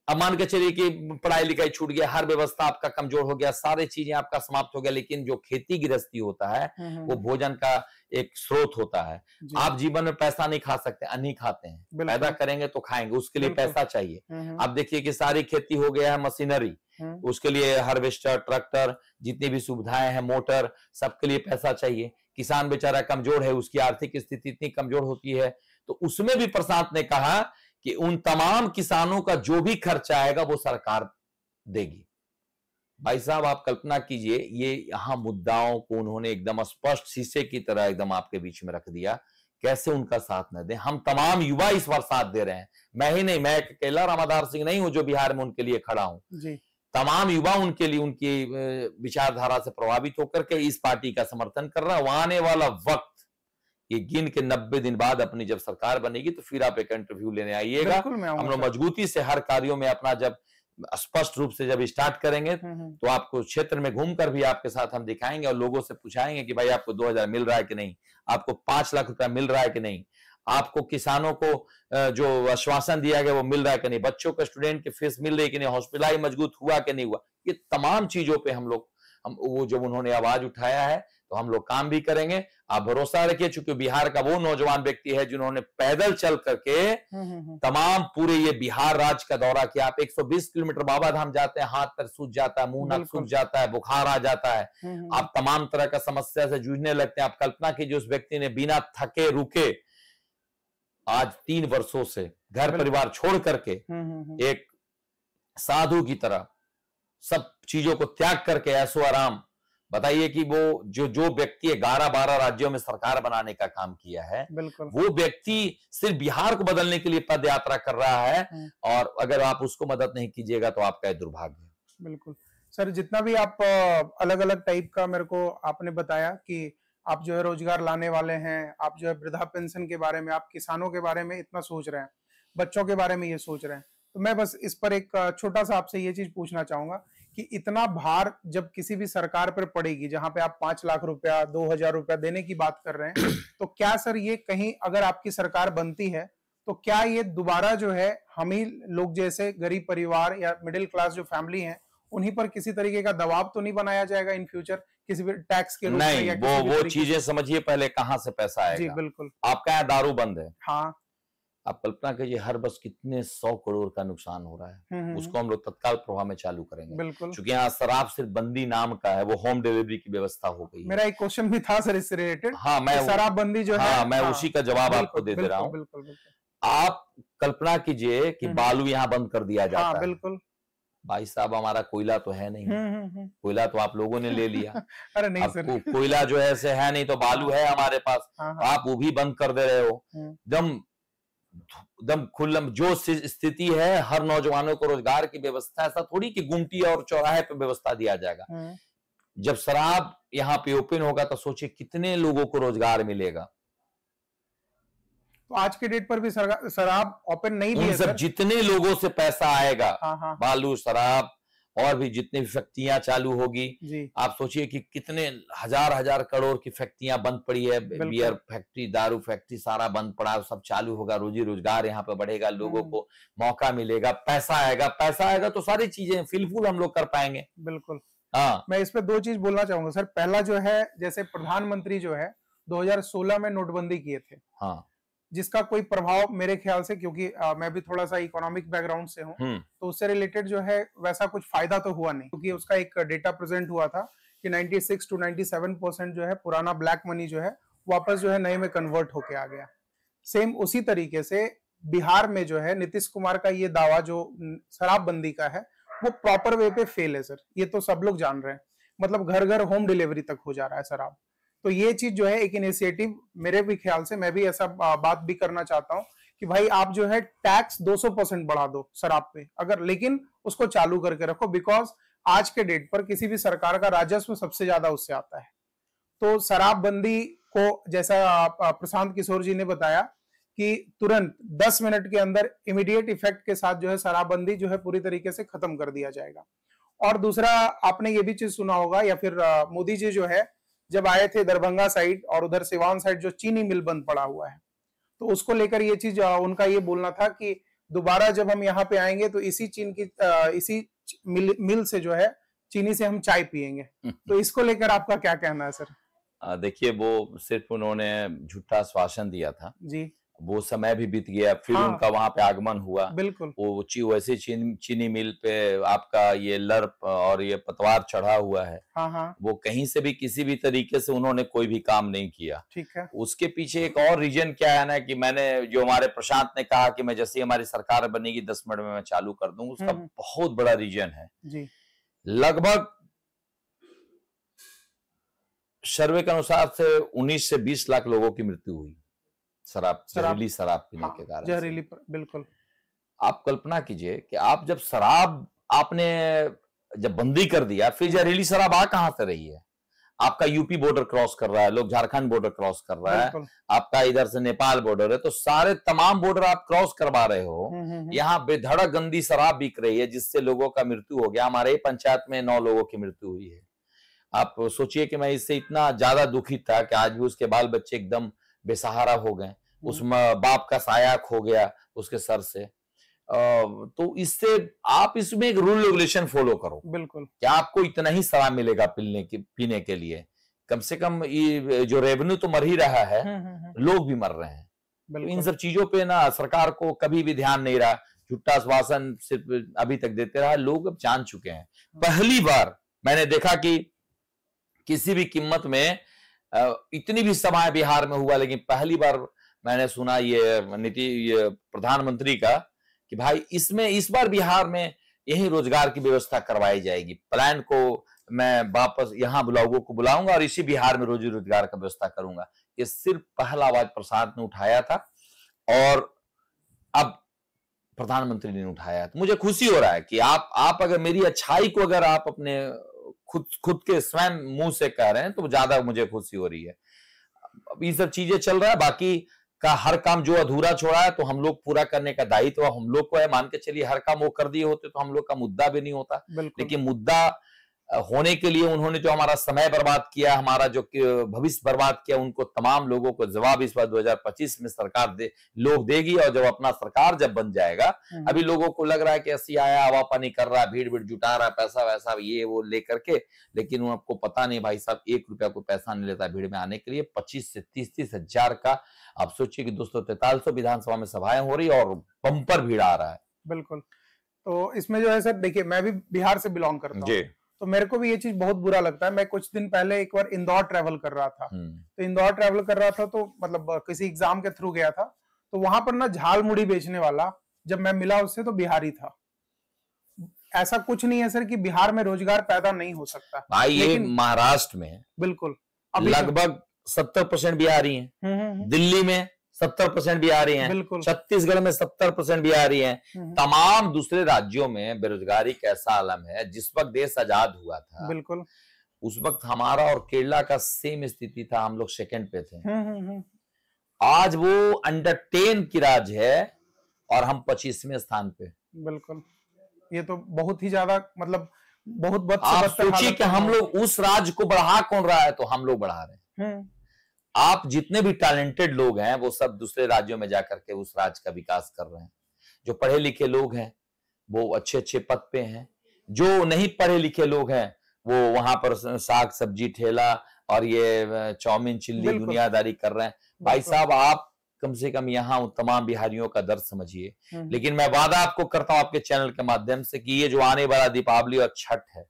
अब मान के चलिए कि पढ़ाई लिखाई छूट गया, हर व्यवस्था आपका कमजोर हो गया, सारी चीजें आपका समाप्त हो गया, लेकिन जो खेती गृहस्थी होता है वो भोजन का एक स्रोत होता है। आप जीवन में पैसा नहीं खा सकते, अन्न ही खाते हैं, पैदा करेंगे तो खाएंगे, उसके लिए पैसा चाहिए। आप देखिए कि सारी खेती हो गया है मशीनरी, उसके लिए हार्वेस्टर, ट्रैक्टर, जितनी भी सुविधाएं हैं, मोटर, सबके लिए पैसा चाहिए। किसान बेचारा कमजोर है, उसकी आर्थिक स्थिति इतनी कमजोर होती है, तो उसमें भी प्रशांत ने कहा कि उन तमाम किसानों का जो भी खर्चा आएगा वो सरकार देगी। भाई साहब, आप कल्पना कीजिए, ये यहां मुद्दाओं को उन्होंने एकदम स्पष्ट शीशे की तरह एकदम आपके बीच में रख दिया, कैसे उनका साथ न दें। हम तमाम युवा इस बार साथ दे रहे हैं, मैं ही नहीं, मैं अकेला रामाधार सिंह नहीं हूं जो बिहार में उनके लिए खड़ा हूं। तमाम युवा उनके लिए, उनकी विचारधारा से प्रभावित होकर के इस पार्टी का समर्थन कर रहा है। आने वाला वक्त ये गिन के 90 दिन बाद अपनी जब सरकार बनेगी तो फिर आप एक इंटरव्यू लेने आइएगा। हम लोग मजबूती से हर कार्यों में अपना जब स्पष्ट रूप से जब स्टार्ट करेंगे तो आपको क्षेत्र में घूमकर भी आपके साथ हम दिखाएंगे और लोगों से पूछाएंगे कि भाई आपको 2000 मिल रहा है कि नहीं, आपको 5 लाख रुपया मिल रहा है कि नहीं, आपको किसानों को जो आश्वासन दिया गया वो मिल रहा है कि नहीं, बच्चों को स्टूडेंट की फीस मिल रही है कि नहीं, हॉस्पिटल मजबूत हुआ कि नहीं हुआ। ये तमाम चीजों पे हम वो जब उन्होंने आवाज उठाया है तो हम लोग काम भी करेंगे। आप भरोसा रखिए, चूंकि बिहार का वो नौजवान व्यक्ति है जिन्होंने पैदल चल करके तमाम पूरे ये बिहार राज्य का दौरा किया। आप 120 किलोमीटर बाबा धाम जाते हैं, हाथ पैर सूज जाता है, मुंह नाक सूज जाता है, बुखार आ जाता है, आप तमाम तरह का समस्या से जूझने लगते हैं। आप कल्पना कीजिए, उस व्यक्ति ने बिना थके रुके आज 3 वर्षों से घर परिवार छोड़ करके एक साधु की तरह सब चीजों को त्याग करके ऐसो आराम, बताइए कि वो जो व्यक्ति 11-12 राज्यों में सरकार बनाने का काम किया है, वो व्यक्ति सिर्फ बिहार को बदलने के लिए पद यात्रा कर रहा है, और अगर आप उसको मदद नहीं कीजिएगा तो आपका दुर्भाग्य है। बिल्कुल सर, जितना भी आप अलग अलग टाइप का मेरे को आपने बताया कि आप जो है रोजगार लाने वाले हैं, आप जो है वृद्धा पेंशन के बारे में, आप किसानों के बारे में इतना सोच रहे हैं, बच्चों के बारे में ये सोच रहे हैं, तो मैं बस इस पर एक छोटा सा आपसे ये चीज पूछना चाहूंगा कि इतना भार जब किसी भी सरकार पर पड़ेगी, जहां पे आप 5 लाख रुपया, 2000 रुपया देने की बात कर रहे हैं, तो क्या सर ये कहीं अगर आपकी सरकार बनती है तो क्या ये दोबारा जो है हम ही लोग जैसे गरीब परिवार या मिडिल क्लास जो फैमिली है उन्हीं पर किसी तरीके का दबाव तो नहीं बनाया जाएगा इन फ्यूचर किसी भी टैक्स के रूप में? नहीं, वो चीजें समझिए पहले, कहां से पैसा आएगा। जी बिल्कुल। आपका यहाँ दारू बंद है, हाँ, आप कल्पना कीजिए हर बस कितने 100 करोड़ का नुकसान हो रहा है, उसको हम लोग तत्काल प्रभाव में चालू करेंगे। बिल्कुल। क्योंकि यहाँ शराब सिर्फ बंदी नाम का है, वो होम डिलीवरी की व्यवस्था हो गई है। मेरा एक क्वेश्चन भी था सर इससे रिलेटेड। हाँ, मैं शराब बंदी जो है, मैं उसी का जवाब आपको दे रहा हूँ। बिल्कुल। आप कल्पना कीजिए कि बालू यहाँ बंद कर दिया जाता है। बिल्कुल। भाई साहब, हमारा कोयला तो है नहीं, कोयला तो आप लोगों ने ले लिया। अरे नहीं सर, कोयला जो है से है नहीं, तो बालू है हमारे पास, आप वो भी बंद कर दे रहे हो। दम खुल्लम जो स्थिति है, हर नौजवानों को रोजगार की व्यवस्था, ऐसा थोड़ी कि गुमटी और चौराहे पे व्यवस्था दिया जाएगा। जब शराब यहाँ पे ओपन होगा तो सोचिए कितने लोगों को रोजगार मिलेगा। तो आज के डेट पर भी शराब ओपन नहीं भी है सब जितने लोगों से पैसा आएगा, बालू, शराब और भी जितनी फैक्ट्रियां चालू होगी, आप सोचिए कि कितने हजार करोड़ की फैक्ट्रियां बंद पड़ी है, बियर फैक्ट्री, दारू फैक्ट्री, सारा बंद पड़ा, सब चालू होगा, रोजी रोजगार यहाँ पे बढ़ेगा, लोगों को मौका मिलेगा, पैसा आएगा तो सारी चीजें फिलफुल हम लोग कर पाएंगे। बिल्कुल। हाँ, मैं इस पे 2 चीज बोलना चाहूंगा सर। पहला जो है, जैसे प्रधानमंत्री जो है 2016 में नोटबंदी किए थे, हाँ, जिसका कोई प्रभाव मेरे ख्याल से, क्योंकि मैं भी थोड़ा सा इकोनॉमिक बैकग्राउंड से हूँ, तो उससे रिलेटेड जो है वैसा कुछ फायदा तो हुआ नहीं, क्योंकि उसका एक डेटा प्रेजेंट हुआ था कि 96 to 97% जो है पुराना ब्लैक मनी जो है वापस जो है नए में कन्वर्ट होके आ गया। सेम उसी तरीके से बिहार में जो है नीतीश कुमार का ये दावा जो शराबबंदी का है वो प्रॉपर वे पे फेल है सर, ये तो सब लोग जान रहे हैं। मतलब घर घर होम डिलीवरी तक हो जा रहा है शराब। तो ये चीज जो है एक इनिशिएटिव मेरे भी ख्याल से, मैं भी ऐसा बात भी करना चाहता हूं कि भाई आप जो है टैक्स 200% बढ़ा दो शराब पे, अगर, लेकिन उसको चालू करके रखो, बिकॉज आज के डेट पर किसी भी सरकार का राजस्व सबसे ज्यादा उससे आता है। तो शराबबंदी को, जैसा प्रशांत किशोर जी ने बताया कि तुरंत 10 मिनट के अंदर इमीडिएट इफेक्ट के साथ जो है शराबबंदी जो है पूरी तरीके से खत्म कर दिया जाएगा। और दूसरा, आपने ये भी चीज सुना होगा, या फिर मोदी जी जो है जब आए थे दरभंगा साइड और उधर सिवान साइड जो चीनी मिल बंद पड़ा हुआ है, तो उसको लेकर ये चीज उनका ये बोलना था कि दोबारा जब हम यहाँ पे आएंगे तो इसी चीन की इसी मिल से जो है चीनी से हम चाय पियेंगे। तो इसको लेकर आपका क्या कहना है सर? देखिए, वो सिर्फ उन्होंने झूठा आश्वासन दिया था जी। वो समय भी बीत गया, फिर हाँ, उनका वहां पे आगमन हुआ। बिल्कुल। वो वैसे चीनी मिल पे आपका ये लर्प और ये पतवार चढ़ा हुआ है। हाँ हाँ। वो कहीं से भी किसी भी तरीके से उन्होंने कोई भी काम नहीं किया। ठीक है। उसके पीछे एक और रीजन क्या है ना, कि मैंने जो हमारे प्रशांत ने कहा कि मैं जैसे हमारी सरकार बनेगी 10 मिनट में मैं चालू कर दूंगा, उसका बहुत बड़ा रीजन है जी। लगभग सर्वे के अनुसार से 19 से 20 लाख लोगों की मृत्यु हुई जहरीली शराब पीने के कारण। जहरीली, बिल्कुल। आप कल्पना कीजिए कि आप जब शराब आपने जब बंदी कर दिया, फिर जहरीली शराब आ कहां से रही है? आपका यूपी बॉर्डर क्रॉस कर रहा है, लोग झारखंड बॉर्डर क्रॉस कर रहा है, आपका इधर से नेपाल बॉर्डर है, तो सारे तमाम बॉर्डर आप क्रॉस करवा रहे हो। यहाँ बेधड़क गंदी शराब बिक रही है जिससे लोगों का मृत्यु हो गया। हमारे पंचायत में 9 लोगों की मृत्यु हुई है। आप सोचिए कि मैं इससे इतना ज्यादा दुखित था कि आज भी उसके बाल बच्चे एकदम बेसहारा हो गए, उस बाप का साया खो गया उसके सर से। तो इससे आप इसमें एक रूल रेगुलेशन फॉलो करो। बिल्कुल। क्या आपको इतना ही शराब मिलेगा पीने के लिए? कम से कम ये जो रेवेन्यू तो मर ही रहा है, लोग भी मर रहे हैं। तो इन सब चीजों पे ना सरकार को कभी भी ध्यान नहीं रहा, झूठा आश्वासन सिर्फ अभी तक देते रहा। लोग अब जान चुके हैं। पहली बार मैंने देखा कि किसी भी कीमत में इतनी भी सभाएं बिहार में हुआ, लेकिन पहली बार मैंने सुना ये प्रधानमंत्री का कि भाई इसमें इस बार बिहार में यही रोजगार की व्यवस्था करवाई जाएगी। प्लान को मैं वापस यहाँ लोगों को बुलाऊंगा और इसी बिहार में रोजी रोजगार का व्यवस्था करूंगा। ये सिर्फ पहला आवाज प्रसाद ने उठाया था और अब प्रधानमंत्री ने उठाया। तो मुझे खुशी हो रहा है कि आप अगर मेरी अच्छाई को अगर आप अपने खुद के स्वयं मुंह से कह रहे हैं तो ज्यादा मुझे खुशी हो रही है। अब ये सब चीजें चल रहा है, बाकी का हर काम जो अधूरा छोड़ा है तो हम लोग पूरा करने का दायित्व हम लोग को है। मान के चलिए हर काम वो कर दिए होते तो हम लोग का मुद्दा भी नहीं होता। लेकिन मुद्दा होने के लिए उन्होंने जो हमारा समय बर्बाद किया, हमारा जो भविष्य बर्बाद किया, उनको तमाम लोगों को जवाब इस बार 2025 में सरकार लोग देगी। और जब अपना सरकार जब बन जाएगा, अभी लोगों को लग रहा है कि ऐसी आया हवा पानी कर रहा है, भीड़ जुटा रहा है, पैसा वैसा ये वो लेकर के, लेकिन आपको पता नहीं भाई साहब 1 रुपया को पैसा नहीं लेता भीड़ में आने के लिए। 25 से 30 हजार का आप सोचिए कि 243 विधानसभा में सभाएं हो रही और बम्पर भीड़ आ रहा है। बिल्कुल। तो इसमें जो है सर, देखिए मैं भी बिहार से बिलोंग करता हूँ, तो मेरे को भी ये चीज बहुत बुरा लगता है। मैं कुछ दिन पहले एक बार इंदौर ट्रेवल कर रहा था, तो इंदौर ट्रेवल कर रहा था तो मतलब किसी एग्जाम के थ्रू गया था, तो वहां पर ना झाल मुड़ी बेचने वाला जब मैं मिला उससे तो बिहारी था। ऐसा कुछ नहीं है सर कि बिहार में रोजगार पैदा नहीं हो सकता भाई। ये महाराष्ट्र में बिल्कुल लगभग 70% बिहारी हैं, दिल्ली में 70% बिहारी हैं, छत्तीसगढ़ में 70% बिहारी हैं। तमाम दूसरे राज्यों में बेरोजगारी कैसा आलम है। जिस वक्त देश आजाद हुआ था, बिल्कुल उस वक्त हमारा और केरला का सेम स्थिति था, हम लोग सेकंड पे थे। आज वो अंडर 10 की राज है और हम 25वें स्थान पे। बिल्कुल, ये तो बहुत ही ज्यादा मतलब बहुत आप सोचिए कि हम लोग उस राज को बढ़ा कौन रहा है, तो हम लोग बढ़ा रहे हैं। आप जितने भी टैलेंटेड लोग हैं वो सब दूसरे राज्यों में जाकर के उस राज्य का विकास कर रहे हैं। जो पढ़े लिखे लोग हैं वो अच्छे अच्छे पद पे हैं, जो नहीं पढ़े लिखे लोग हैं वो वहां पर साग सब्जी ठेला और ये चाउमीन चिल्ली दुनियादारी कर रहे हैं। भाई साहब, आप कम से कम यहाँ तमाम बिहारियों का दर्द समझिए। लेकिन मैं वादा आपको करता हूं आपके चैनल के माध्यम से कि ये जो आने वाला दीपावली और छठ है,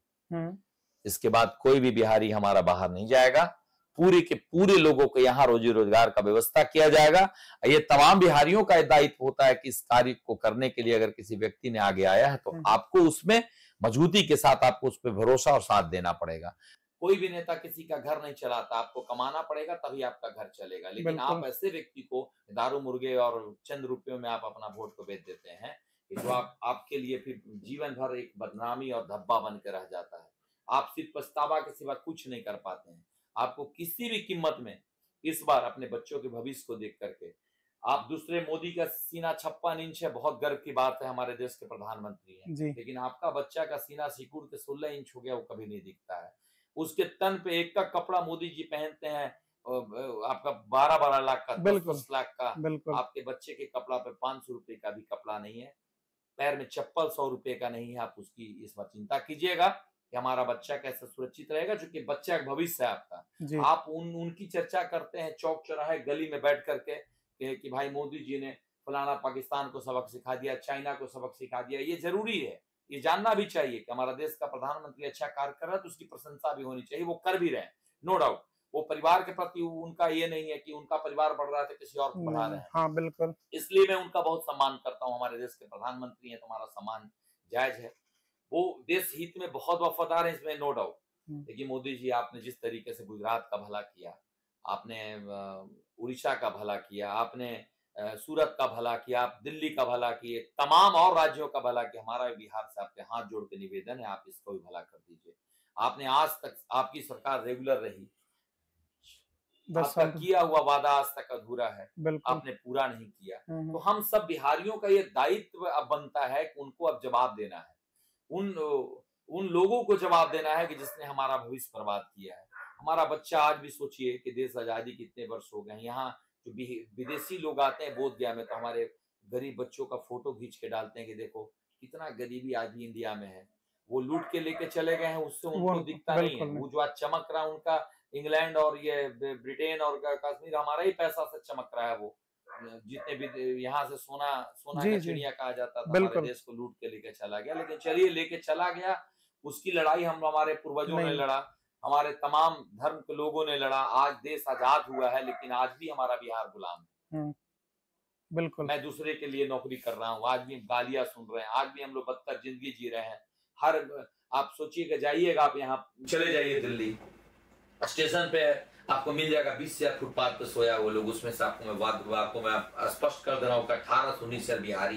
इसके बाद कोई भी बिहारी हमारा बाहर नहीं जाएगा। पूरे के पूरे लोगों को यहाँ रोजी रोजगार का व्यवस्था किया जाएगा। ये तमाम बिहारियों का दायित्व होता है कि इस कार्य को करने के लिए अगर किसी व्यक्ति ने आगे आया है तो आपको उसमें मजबूती के साथ आपको उस पर भरोसा और साथ देना पड़ेगा। कोई भी नेता किसी का घर नहीं चलाता, आपको कमाना पड़ेगा तभी आपका घर चलेगा। लेकिन आप ऐसे व्यक्ति को दारू मुर्गे और चंद रुपयों में आप अपना वोट को बेच देते हैं कि जो आपके लिए फिर जीवन भर एक बदनामी और धब्बा बन के रह जाता है। आप सिर्फ पछतावा के सिवा कुछ नहीं कर पाते हैं। आपको किसी भी कीमत में इस बार अपने बच्चों के भविष्य को देख करके, आप दूसरे मोदी का सीना 56 इंच है, बहुत गर्व की बात है, हमारे देश के प्रधानमंत्री हैं, लेकिन आपका बच्चा का सीना सिकुड़ के 16 इंच हो गया, वो कभी नहीं दिखता है। उसके तन पे एक का कपड़ा मोदी जी पहनते हैं आपका 12-12 लाख का, 10 लाख का, आपके बच्चे के कपड़ा पे 500 रुपए का भी कपड़ा नहीं है, पैर में चप्पल 100 रुपए का नहीं है। आप उसकी इस बार चिंता कीजिएगा कि हमारा बच्चा कैसे सुरक्षित रहेगा, क्योंकि बच्चा का भविष्य है आपका। आप उनकी चर्चा करते हैं चौक चौराहे गली में बैठ करके कि भाई मोदी जी ने फलाना पाकिस्तान को सबक सिखा दिया, चाइना को सबक सिखा दिया। ये जरूरी है, ये जानना भी चाहिए कि हमारा देश का प्रधानमंत्री अच्छा कार्य कर रहा है तो उसकी प्रशंसा भी होनी चाहिए। वो कर भी रहे हैं, नो डाउट। वो परिवार के प्रति उनका ये नहीं है कि उनका परिवार बढ़ रहा है तो किसी और को बढ़ा रहे हैं। हाँ बिल्कुल, इसलिए मैं उनका बहुत सम्मान करता हूँ। हमारे देश के प्रधानमंत्री हैं तो हमारा सम्मान जायज है। वो देश हित में बहुत वफादार है, इसमें नो डाउट। लेकिन मोदी जी, आपने जिस तरीके से गुजरात का भला किया, आपने उड़ीसा का भला किया, आपने सूरत का भला किया, आप दिल्ली का भला किए, तमाम और राज्यों का भला किया। हमारा बिहार से आपके हाथ जोड़ के निवेदन है, आप इसको भी भला कर दीजिए। आपने आज तक, आपकी सरकार रेगुलर रही, आपका किया हुआ वादा आज तक अधूरा है, आपने पूरा नहीं किया। तो हम सब बिहारियों का ये दायित्व अब बनता है कि उनको अब जवाब देना है, उन लोगों को जवाब देना है कि जिसने हमारा भविष्य बर्बाद किया है। हमारा बच्चा, आज भी सोचिए कि देश आजादी कितने वर्ष हो गए, यहाँ जो विदेशी लोग आते हैं बोधगया में तो हमारे गरीब बच्चों का फोटो खींच के डालते हैं कि देखो कितना गरीबी आज भी इंडिया में है। वो लूट के लेके चले गए हैं, उससे उनको दिखता नहीं है। वो जो आज चमक रहा है उनका इंग्लैंड और ये ब्रिटेन और कश्मीर हमारा ही पैसा से चमक रहा है। वो जितने भी यहाँ से सोना का चिड़िया कहा जाता था, हमारे देश को लूट के लेके चला गया। लेकिन चलिए, लेके चला गया, उसकी लड़ाई हम हमारे पूर्वजों ने लड़ा, हमारे तमाम धर्म के लोगों ने लड़ा। आज देश आजाद हुआ है, लेकिन आज भी हमारा बिहार गुलाम है। बिल्कुल, मैं दूसरे के लिए नौकरी कर रहा हूँ, आज भी गालियां सुन रहे हैं, आज भी हम लोग बदतर जिंदगी जी रहे हैं। आप सोचिएगा, जाइएगा आप, यहाँ चले जाइए दिल्ली स्टेशन पे, आपको मिल जाएगा 20,000 फुटपाथ पे सोया वो लोग। उसमें से आपको मैं स्पष्ट कर दे रहा हूँ 18 से 19 बिहारी।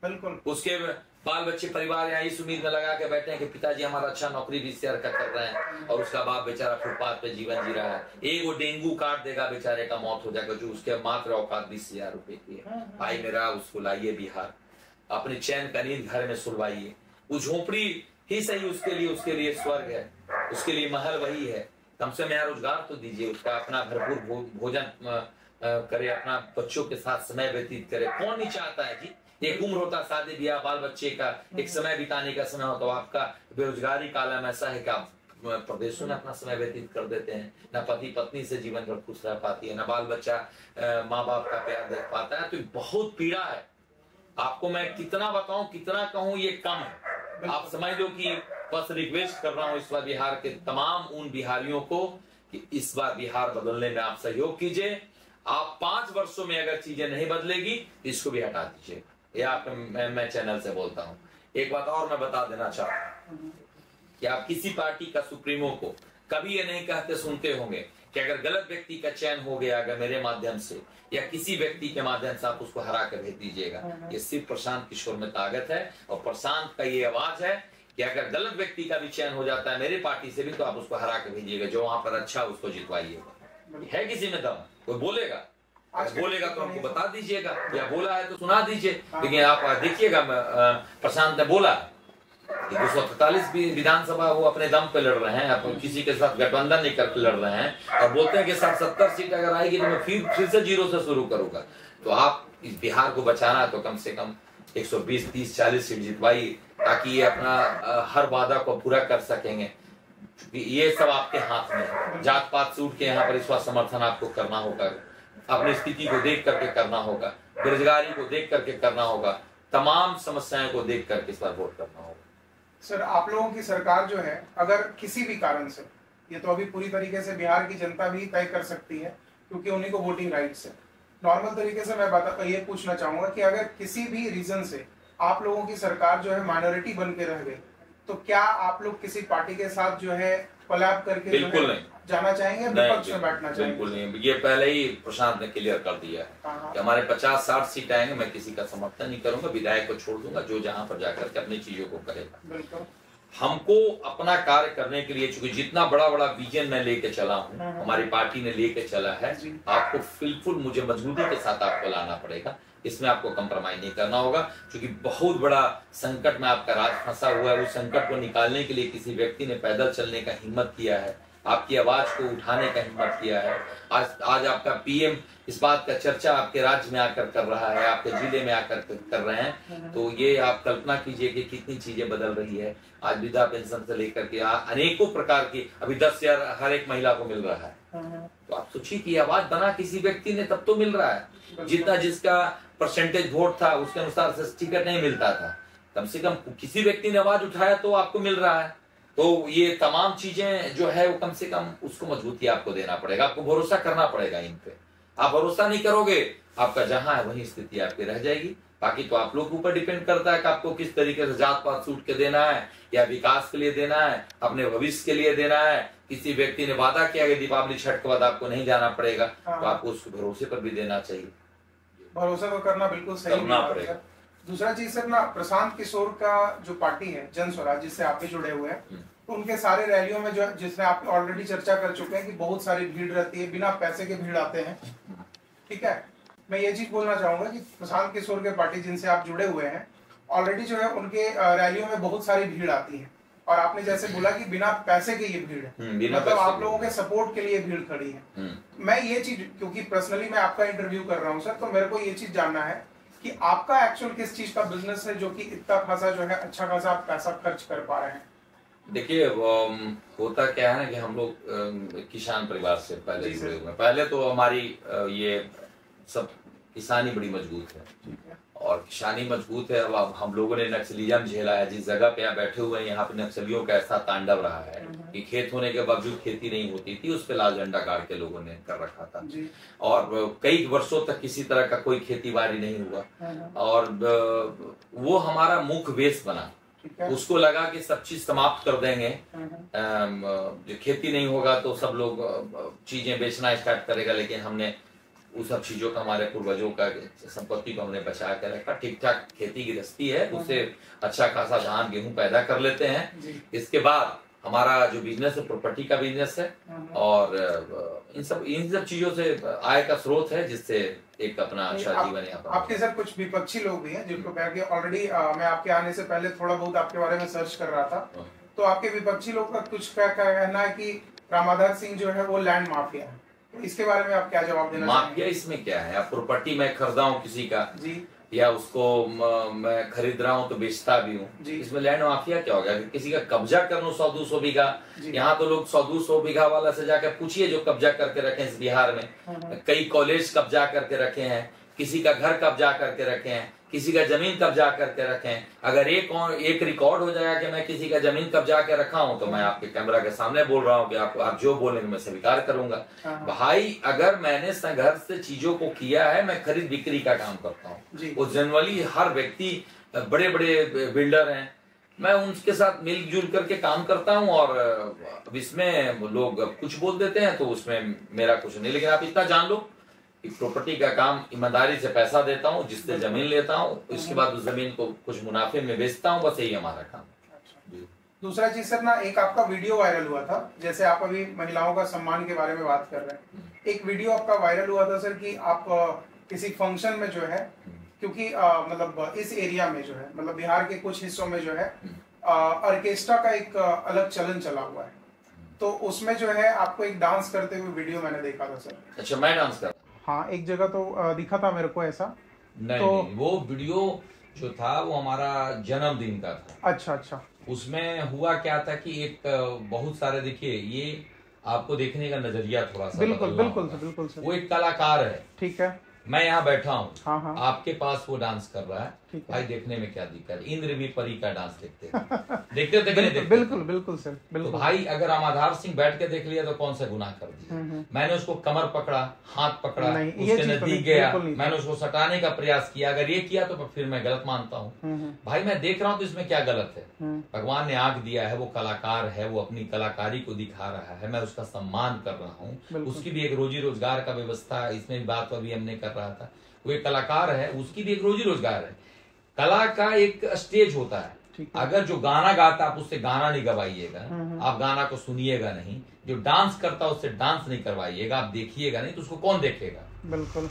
बिल्कुल, उसके बाल बच्चे परिवार यहाँ इस उम्मीद में लगा के बैठे हैं कि पिताजी हमारा अच्छा नौकरी 20,000 का कर रहे हैं, और उसका बाप बेचारा फुटपाथ पे जीवन जी रहा है। एक वो डेंगू काट देगा, बेचारे का मौत हो जाएगा, जो उसके मात्र औकात 20,000 रुपए की है। भाई मेरा, उसको लाइए बिहार, अपने चैन का नींद घर में सुलवाइए। वो झोपड़ी ही सही उसके लिए स्वर्ग है, उसके लिए महल वही है। कम से कम यहाँ रोजगार तो दीजिए, उसका अपना भरपूर भोजन करे, अपना बच्चों के साथ समय व्यतीत करे। कौन नहीं चाहता है जी? एक उम्र होता शादी ब्याह बाल बच्चे का, एक समय बिताने का समय होता। आपका बेरोजगारी का आलम ऐसा है कि आप प्रदेशों में अपना समय व्यतीत कर देते हैं। न पति पत्नी से जीवन भर खुश रह पाती है, न बाल बच्चा माँ बाप का प्यार देख पाता है। तो बहुत पीड़ा है। आपको मैं कितना बताऊं, कितना कहूं, ये कम है। आप समझ लो कि बस रिक्वेस्ट कर रहा हूं इस बार बिहार के तमाम उन बिहारियों को कि इस बार बिहार बदलने में आप सहयोग कीजिए। आप 5 वर्षों में अगर चीजें नहीं बदलेगी तो इसको भी हटा दीजिए। ये आप मैं चैनल से बोलता हूं। एक बात और मैं बता देना चाहता हूं कि आप किसी पार्टी का सुप्रीमो को कभी ये नहीं कहते सुनते होंगे कि अगर गलत व्यक्ति का चयन हो गया, अगर मेरे माध्यम से या किसी व्यक्ति के माध्यम से, आप उसको हरा कर भेज दीजिएगा। ये सिर्फ प्रशांत किशोर में ताकत है, और प्रशांत का ये आवाज है कि अगर गलत व्यक्ति का भी चयन हो जाता है मेरे पार्टी से भी, तो आप उसको हरा कर भेजिएगा। जो वहां पर अच्छा उसको जितवाइएगा। है किसी में दम? कोई बोलेगा तो हमको बता दीजिएगा, या बोला है तो सुना दीजिए। लेकिन आप देखिएगा, प्रशांत ने बोला कि 243 विधानसभा वो अपने दम पे लड़ रहे हैं, आप किसी के साथ गठबंधन नहीं करके लड़ रहे हैं, और बोलते हैं कि 70 सीट अगर आएगी तो मैं फिर से 0 से शुरू करूंगा। तो आप इस बिहार को बचाना है तो कम से कम 120, 30, 40 सीट जितवाइए, ताकि ये अपना हर वादा को पूरा कर सकेंगे। ये सब आपके हाथ में है। जात पात से उठ के यहाँ पर इस बार समर्थन आपको करना होगा, अपनी स्थिति को देख करके करना होगा, बेरोजगारी को देख करके करना होगा, तमाम समस्याओं को देख करके इस बार वोट करना होगा। सर, आप लोगों की सरकार जो है, अगर किसी भी कारण से, ये तो अभी पूरी तरीके से बिहार की जनता भी तय कर सकती है क्योंकि उन्हीं को वोटिंग राइट्स है। नॉर्मल तरीके से मैं ये पूछना चाहूंगा कि अगर किसी भी रीजन से आप लोगों की सरकार जो है माइनॉरिटी बन के रह गई, तो क्या आप लोग किसी पार्टी के साथ जो है कोलैब करके बिल्कुल नहीं जाना चाहेंगे, विपक्ष में बैठना चाहेंगे? बिल्कुल नहीं। ये पहले ही प्रशांत ने क्लियर कर दिया है कि हमारे 50-60 सीट आएंगे, मैं किसी का समर्थन नहीं करूंगा, विधायक को छोड़ दूंगा, जो जहां पर जाकर के अपनी चीजों को करेगा। बिल्कुल, हमको अपना कार्य करने के लिए, चूंकि जितना बड़ा बड़ा विजन मैं लेके चला हूँ, हमारी पार्टी ने लेके चला है, आपको बिल्कुल मुझे मजबूती के साथ आपको लाना पड़ेगा। इसमें आपको कंप्रोमाइज नहीं करना होगा, क्योंकि बहुत बड़ा संकट में आपका राज फंसा हुआ है। उस संकट को निकालने के लिए किसी व्यक्ति ने पैदल चलने का हिम्मत किया है, आपकी आवाज को उठाने का हिम्मत किया है। आज आपका पीएम इस बात का चर्चा आपके राज्य में आकर कर रहा है, आपके जिले में आकर कर रहे हैं, तो ये आप कल्पना कीजिए कि कितनी चीजें बदल रही है। आज वृद्धा पेंशन से लेकर के अनेकों प्रकार की, अभी 10,000 हर एक महिला को मिल रहा है। तो आप सोचिए कि आवाज बना किसी व्यक्ति ने तब तो मिल रहा है, जितना जिसका परसेंटेज वोट था उसके अनुसार से टिकट नहीं मिलता था, कम से कम किसी व्यक्ति ने आवाज उठाया तो आपको मिल रहा है। तो ये तमाम चीजें जो है वो कम से कम उसको मजबूती आपको देना पड़ेगा, आपको भरोसा करना पड़ेगा इन पे। आप भरोसा नहीं करोगे, आपका जहां है वही स्थिति आपकी रह जाएगी। बाकी तो आप लोग ऊपर डिपेंड करता है कि आपको किस तरीके से जात पात सूट के देना है, या विकास के लिए देना है, अपने भविष्य के लिए देना है। किसी व्यक्ति ने वादा किया कि दीपावली छठ के बाद आपको नहीं जाना पड़ेगा, तो आपको उस भरोसे पर भी देना चाहिए। भरोसा तो करना बिल्कुल सही करना पड़ेगा। दूसरा चीज सर ना, प्रशांत किशोर का जो पार्टी है जन स्वराज, जिससे आप भी जुड़े हुए हैं, तो उनके सारे रैलियों में जो जिसमें आप ऑलरेडी चर्चा कर चुके हैं कि बहुत सारी भीड़ रहती है, बिना पैसे के भीड़ आते हैं। ठीक है, मैं ये चीज बोलना चाहूंगा कि प्रशांत किशोर के पार्टी जिनसे आप जुड़े हुए हैं, ऑलरेडी जो है उनके रैलियों में बहुत सारी भीड़ आती है, और आपने जैसे बोला कि बिना पैसे के ये भीड़ है, मतलब आप लोगों के सपोर्ट के लिए भीड़ खड़ी है। मैं ये चीज, क्योंकि पर्सनली मैं आपका इंटरव्यू कर रहा हूँ सर, तो मेरे को ये चीज जानना है कि आपका एक्चुअल किस चीज का बिजनेस है जो कि इतना खासा जो है अच्छा खासा आप पैसा खर्च कर पा रहे हैं। देखिए होता क्या है ना कि हम लोग किसान परिवार से पहले जुड़े हुए हैं। पहले तो हमारी ये सब किसानी बड़ी मजबूत है, और किसानी मजबूत है। अब हम लोगों ने नक्सलिज्म झेला है, जिस जगह पे आप बैठे हुए हैं यहाँ पे नक्सलियों का ऐसा तांडव रहा है कि खेत होने के बावजूद खेती नहीं होती थी, उस पे लाल झंडा गाड़ के लोगों ने कर रखा था, और कई वर्षों तक किसी तरह का कोई खेती बाड़ी नहीं हुआ, और वो हमारा मुख्य वेश बना। उसको लगा कि सब चीज समाप्त कर देंगे, जो खेती नहीं होगा तो सब लोग चीजें बेचना स्टार्ट करेगा, लेकिन हमने उस सब चीजों का, हमारे पूर्वजों का संपत्ति को हमने बचा कर रखा। ठीक ठाक खेती गृहस्थी है, उससे अच्छा खासा धान गेहूं पैदा कर लेते हैं। इसके बाद हमारा जो बिजनेस है प्रॉपर्टी का बिजनेस है, और इन सब चीजों से आय का स्रोत है, जिससे एक अपना अच्छा जीवन यापन। आपके सर कुछ विपक्षी लोग भी हैं जिनको कह के ऑलरेडी मैं आपके आने से पहले थोड़ा बहुत आपके बारे में सर्च कर रहा था, तो आपके विपक्षी लोग का कुछ क्या कहना है कि रामाधार सिंह जो है वो लैंड माफिया है, इसके बारे में आप क्या जवाब देना चाहेंगे? माफिया इसमें क्या है? अब प्रॉपर्टी मैं खरीदा हूँ किसी का जी, या उसको मैं खरीद रहा हूँ तो बेचता भी हूँ, इसमें लैंड माफिया क्या हो गया? किसी का कब्जा कर लूं 100-200 बीघा, यहाँ तो लोग 100-200 बीघा वाला से जाकर पूछिए जो कब्जा करके रखे हैं इस बिहार में। कई कॉलेज कब्जा करके रखे हैं, किसी का घर कब्जा करके रखे हैं, किसी का जमीन कब्जा करके रखे हैं। अगर एक रिकॉर्ड हो जाएगा कि मैं किसी का जमीन कब्जा के रखा हूं, तो मैं आपके कैमरा के सामने बोल रहा हूं कि आप जो बोलेंगे मैं स्वीकार करूंगा। भाई अगर मैंने संघर्ष से चीजों को किया है, मैं खरीद बिक्री का काम करता हूँ। वो जनरली हर व्यक्ति, बड़े बड़े बिल्डर हैं, मैं उनके साथ मिलजुल करके काम करता हूँ, और अब इसमें लोग कुछ बोल देते हैं तो उसमें मेरा कुछ नहीं। लेकिन आप इतना जान लो, प्रॉपर्टी का काम ईमानदारी से पैसा देता हूँ, जिससे जमीन लेता हूँ, इसके बाद उस जमीन को कुछ मुनाफे में बेचता हूँ, बस यही हमारा काम। दूसरा चीज सर ना, एक आपका वीडियो वायरल हुआ था, जैसे आप अभी महिलाओं का सम्मान के बारे में बात कर रहे हैं, एक वीडियो आपका वायरल हुआ था सर कि आप किसी फंक्शन में जो है, क्योंकि मतलब इस एरिया में जो है, मतलब बिहार के कुछ हिस्सों में जो है ऑर्केस्ट्रा का एक अलग चलन चला हुआ है, तो उसमें जो है आपको एक डांस करते हुए वीडियो मैंने देखा था सर। अच्छा, मैं डांस कर? हाँ, एक जगह तो दिखा था मेरे को ऐसा। नहीं, तो नहीं, वो वीडियो जो था वो हमारा जन्मदिन का था। अच्छा। उसमें हुआ क्या था कि एक बहुत सारे, देखिए ये आपको देखने का नजरिया थोड़ा सा बिल्कुल सर। वो एक कलाकार है, ठीक है, मैं यहाँ बैठा हूँ, आपके पास वो डांस कर रहा है, भाई देखने में क्या दिक्कत? इंद्र भी परी का डांस देखते बिल्कुल सर, बिल्कुल। तो भाई अगर रामाधार सिंह बैठ के देख लिया तो कौन सा गुनाह कर दिया? मैंने उसको कमर पकड़ा, हाथ पकड़ा, उसके नजदीक गया, मैंने उसको सटाने का प्रयास किया। अगर ये किया तो फिर मैं गलत मानता हूँ। भाई मैं देख रहा हूँ तो इसमें क्या गलत है? भगवान ने आंख दिया है, वो कलाकार है, वो अपनी कलाकारी को दिखा रहा है, मैं उसका सम्मान कर रहा हूँ। उसकी भी एक रोजी रोजगार का व्यवस्था, इसमें भी बात अभी हमने कर रहा था, वो एक कलाकार है, उसकी भी एक रोजी रोजगार है। कला का एक स्टेज होता है, अगर जो गाना गाता आप उससे गाना नहीं गवाइएगा, आप गाना को सुनिएगा नहीं, जो डांस करता उससे डांस नहीं करवाइएगा, आप देखिएगा नहीं, तो उसको कौन देखेगा? बिल्कुल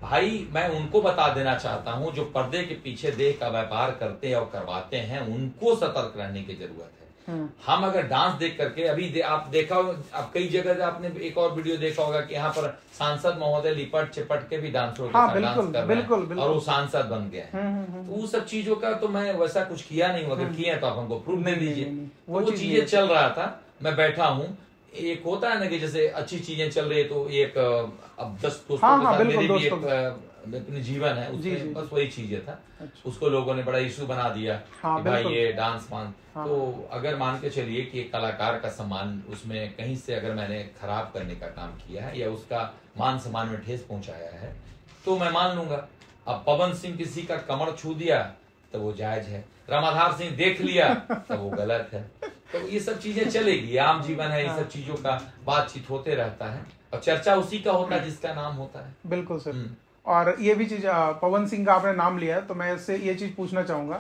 भाई मैं उनको बता देना चाहता हूं जो पर्दे के पीछे देह का व्यापार करते और करवाते हैं, उनको सतर्क रहने की जरूरत है। हम अगर डांस देख करके अभी आप देखा आप कई जगह आपने एक और वीडियो देखा होगा कि यहाँ पर सांसद महोदय लिपट चिपट के भी डांसरों के साथ डांस कर रहे हैं और वो सांसद बन गए हैं। तो वो सब चीजों का तो मैं वैसा कुछ किया नहीं, अगर किया तो आप हमको प्रूफ दे दीजिए। वो चीजें चल रहा था, मैं बैठा हूँ। एक होता है ना कि जैसे अच्छी चीजें चल रही है तो एक अब 10 दोस्तों के साथ मेरे भी एक अपनी जीवन है उसमें बस वही चीजें था। उसको लोगों ने बड़ा इशू बना दिया कि भाई ये डांस मान। तो अगर मान के चलिए कि एक कलाकार का सम्मान उसमें कहीं से अगर मैंने खराब करने का काम किया है या उसका मान सम्मान में ठेस पहुंचाया है तो मैं मान लूंगा। अब पवन सिंह किसी का कमर छू दिया तो वो जायज है, रामाधार सिंह देख लिया तो वो गलत है। तो ये सब चीजें चलेगी, आम जीवन है, ये सब चीजों का बातचीत होते रहता है और चर्चा उसी का होता है जिसका नाम होता है। बिल्कुल सर। और ये भी चीज पवन सिंह का आपने नाम लिया है तो मैं इससे ये चीज पूछना चाहूंगा